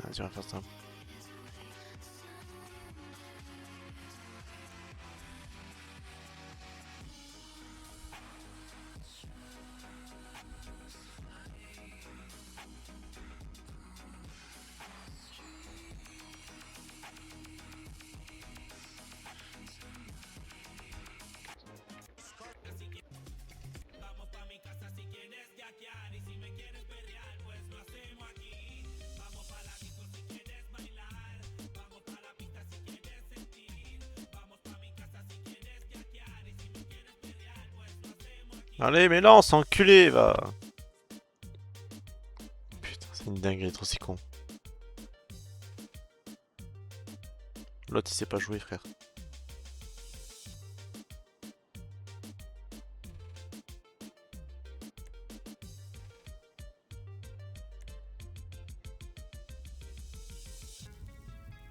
A: Vas-y, on va faire ça. Allez, mais lance, enculé, va. Putain, c'est une dinguerie, trop si con. L'autre, il sait pas jouer, frère.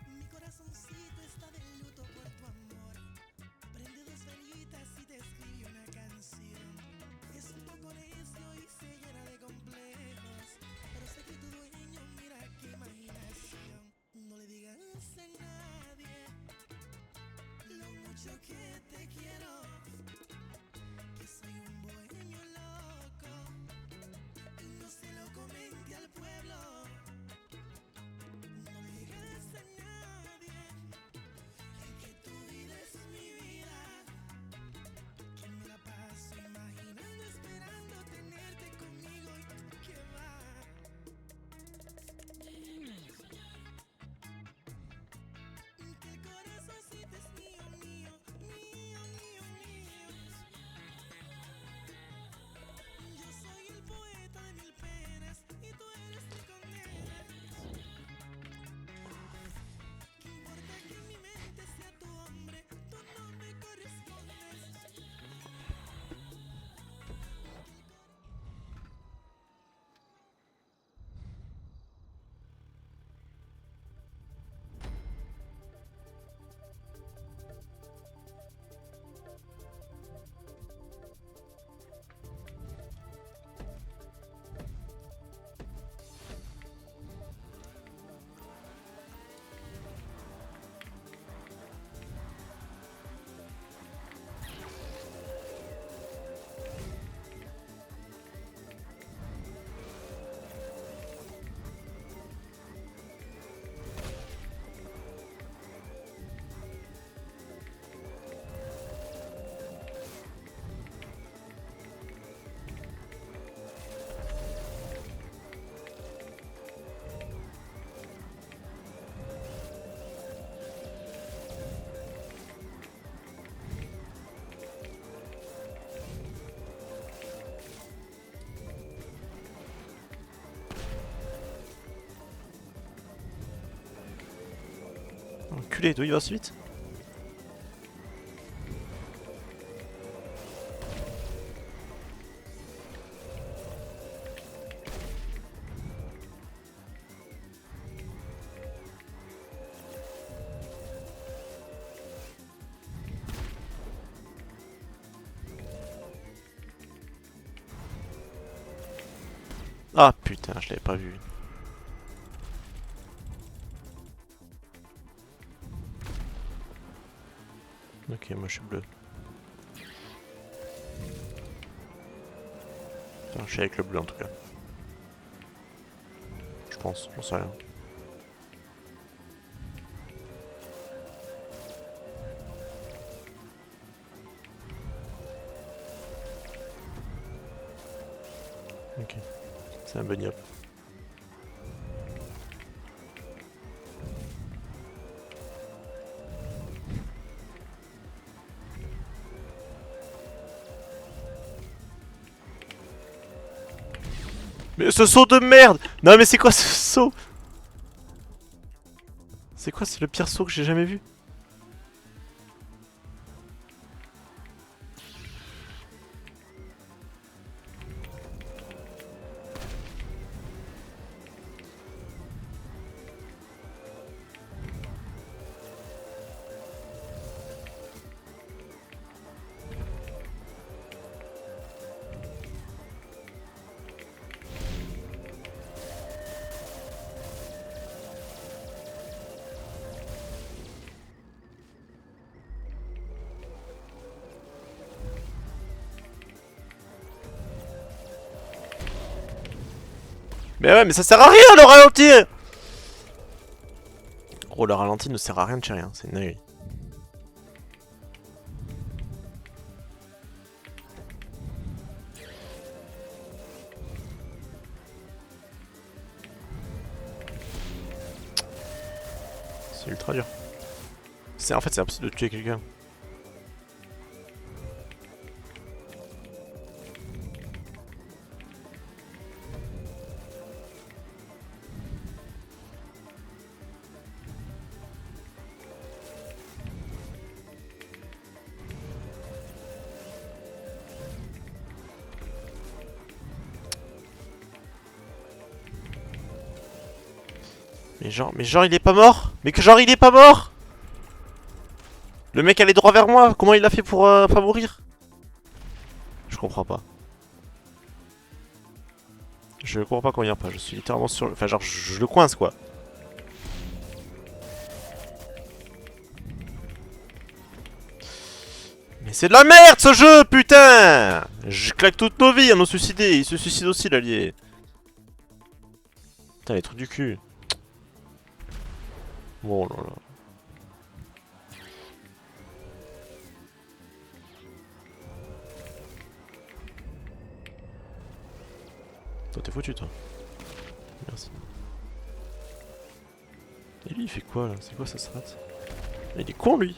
F: Mi corazoncito está de luto por tu amor. Prende dos velitas y te escribe una canción. Es un poco necio y se llena de complejos, pero sé que tu dueño, mira qué imaginación. No le digas a nadie lo mucho que te quiero, que soy un bohemio loco y no se lo comente al pueblo. No le digas a nadie que tu vida es mi vida, que me la paso imaginando, esperando tenerte conmigo y que va. Que el corazoncito es mío, mío, mío, mío, mío. Yo soy el poeta de mil penas y tú eres mi condena. ¿Qué importa que en mi mente sea tu hombre? Tú no me correspondes.
A: Enculé, d'où il va si vite? Ah putain, je l'avais pas vu. Ok, moi je suis bleu. Enfin, je suis avec le bleu en tout cas. Je pense, j'en sais rien. Ok, c'est un bunny hop. Mais ce saut de merde! Non mais c'est quoi ce saut? C'est quoi? C'est le pire saut que j'ai jamais vu. Mais ouais, mais ça sert à rien le ralentir! Gros, le ralenti ne sert à rien de chez rien, c'est une dinguerie. C'est ultra dur. En fait, c'est impossible de tuer quelqu'un. Mais genre il est pas mort? Mais que genre il est pas mort? Le mec allait droit vers moi, comment il a fait pour pas mourir? Je comprends pas. Je comprends pas quand il vient pas, je suis littéralement sur... Enfin genre je le coince quoi. Mais c'est de la merde ce jeu, putain! Je claque toutes nos vies à nous suicider, il se suicide aussi l'allié. Putain les trucs du cul. Bon là là. Toi t'es foutu toi. Merci. Et lui il fait quoi là? C'est quoi sa strat? Il est con lui.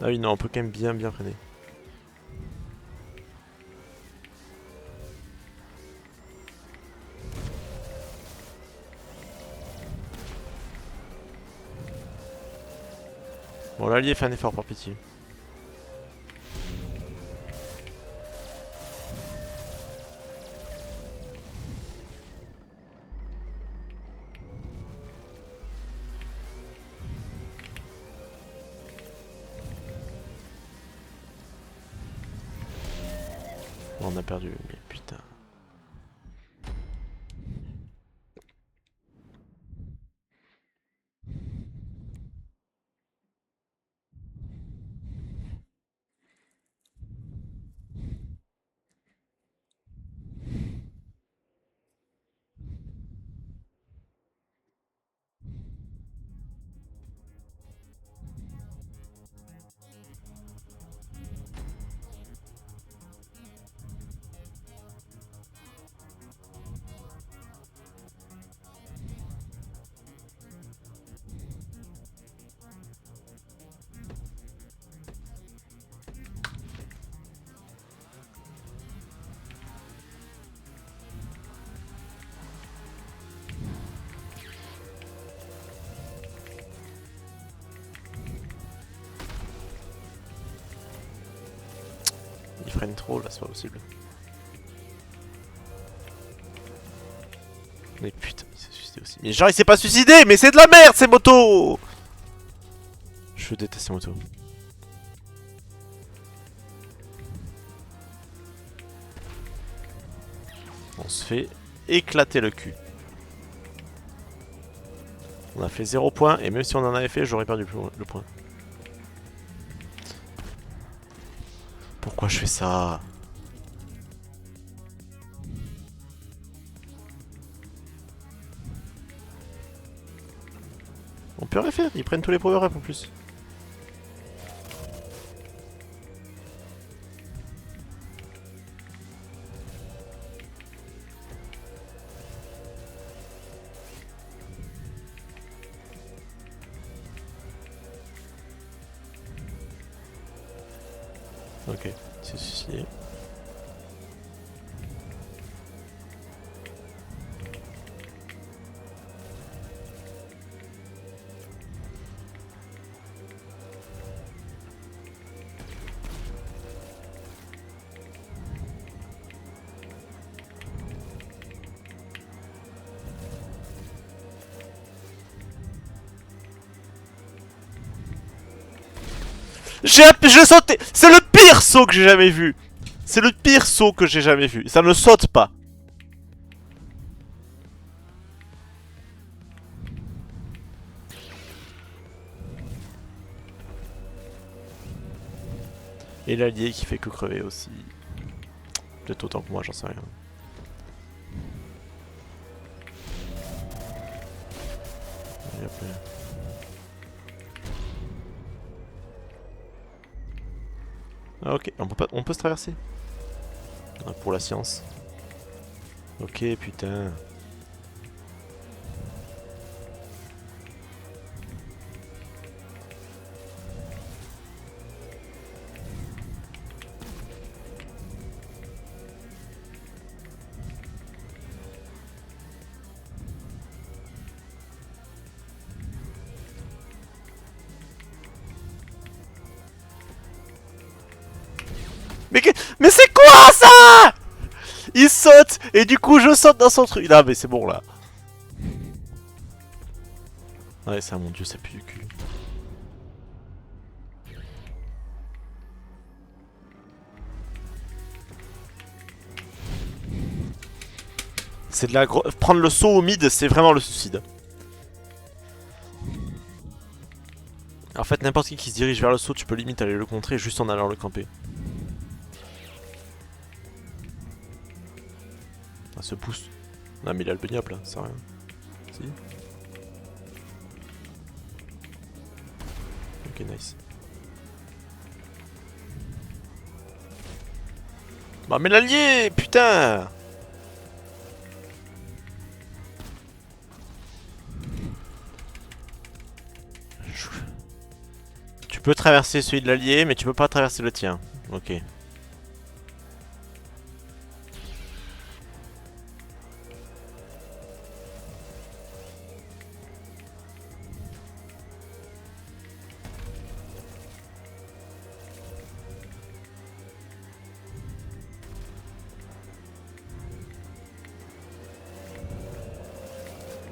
A: Ah oui non on peut quand même bien freiner. Bon l'allié fait un effort par pitié. On a perdu, mais putain. Il freine trop là, c'est pas possible. Mais putain, il s'est suicidé aussi. Mais genre il s'est pas suicidé, mais c'est de la merde ces motos! Je déteste ces motos. On se fait éclater le cul. On a fait 0 points, et même si on en avait fait, j'aurais perdu le point. Pourquoi je fais ça? On peut rien faire, ils prennent tous les power-up en plus. Ok, c'est suicidé. J'ai sauté. C'est le pire saut que j'ai jamais vu. C'est le pire saut que j'ai jamais vu. Ça ne saute pas. Et l'allié qui fait que crever aussi. Peut-être autant que moi, j'en sais rien. Et après... Ah, ok, on peut se traverser. Ah, pour la science. Ok, putain. Mais c'est quoi ça? Il saute et du coup je saute dans son truc. Non mais c'est bon là. Ouais ça mon dieu ça pue du cul. C'est de la prendre le saut au mid c'est vraiment le suicide. En fait n'importe qui se dirige vers le saut tu peux limite aller le contrer juste en allant le camper. Ça se pousse. Non mais il a le bunny up là, ça sert à rien. Si. Ok nice. Bah mais l'allié, putain. Tu peux traverser celui de l'allié mais tu peux pas traverser le tien. Ok.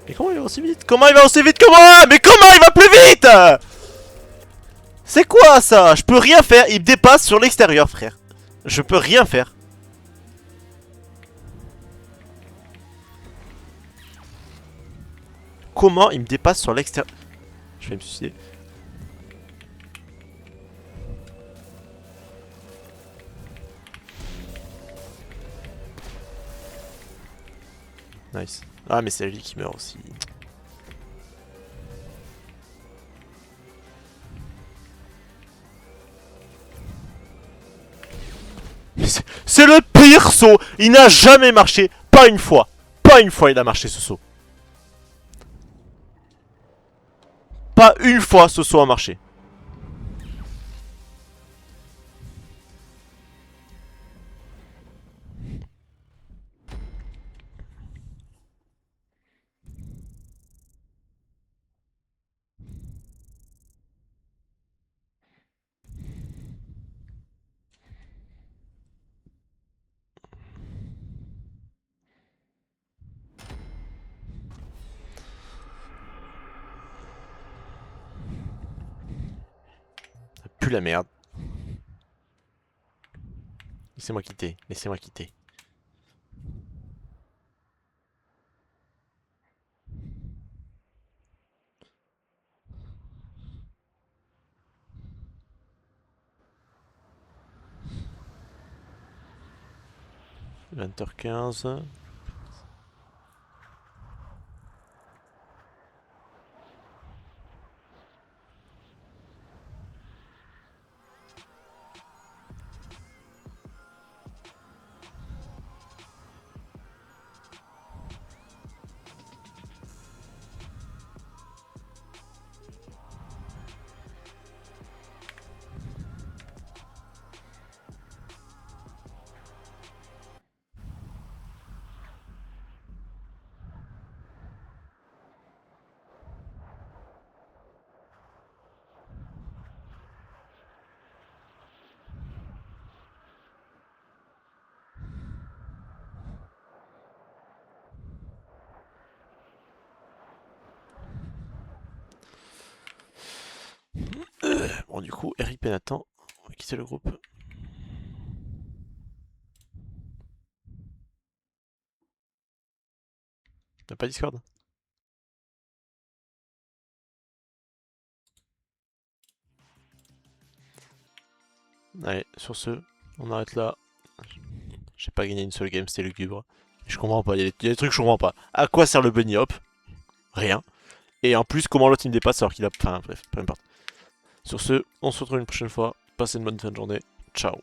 A: Mais comment il va aussi vite? Comment il va aussi vite que moi? Mais comment il va plus vite? C'est quoi ça? Je peux rien faire, il me dépasse sur l'extérieur frère. Je peux rien faire. Comment il me dépasse sur l'extérieur? Je vais me suicider. Nice. Ah mais c'est lui qui meurt aussi. C'est le pire saut. Il n'a jamais marché. Pas une fois. Pas une fois il a marché ce saut. Pas une fois ce saut a marché. Ça pue la merde. Laissez-moi quitter. Laissez-moi quitter. 20h15. Bon, du coup, Eric et Nathan, on va quitter le groupe. T'as pas Discord? Allez, sur ce, on arrête là. J'ai pas gagné une seule game, c'était lugubre. Je comprends pas, il y a des trucs que je comprends pas. À quoi sert le bunny hop? Rien. Et en plus, comment l'autre il me dépasse alors qu'il a... Enfin bref, peu importe. Sur ce, on se retrouve une prochaine fois. Passez une bonne fin de journée. Ciao.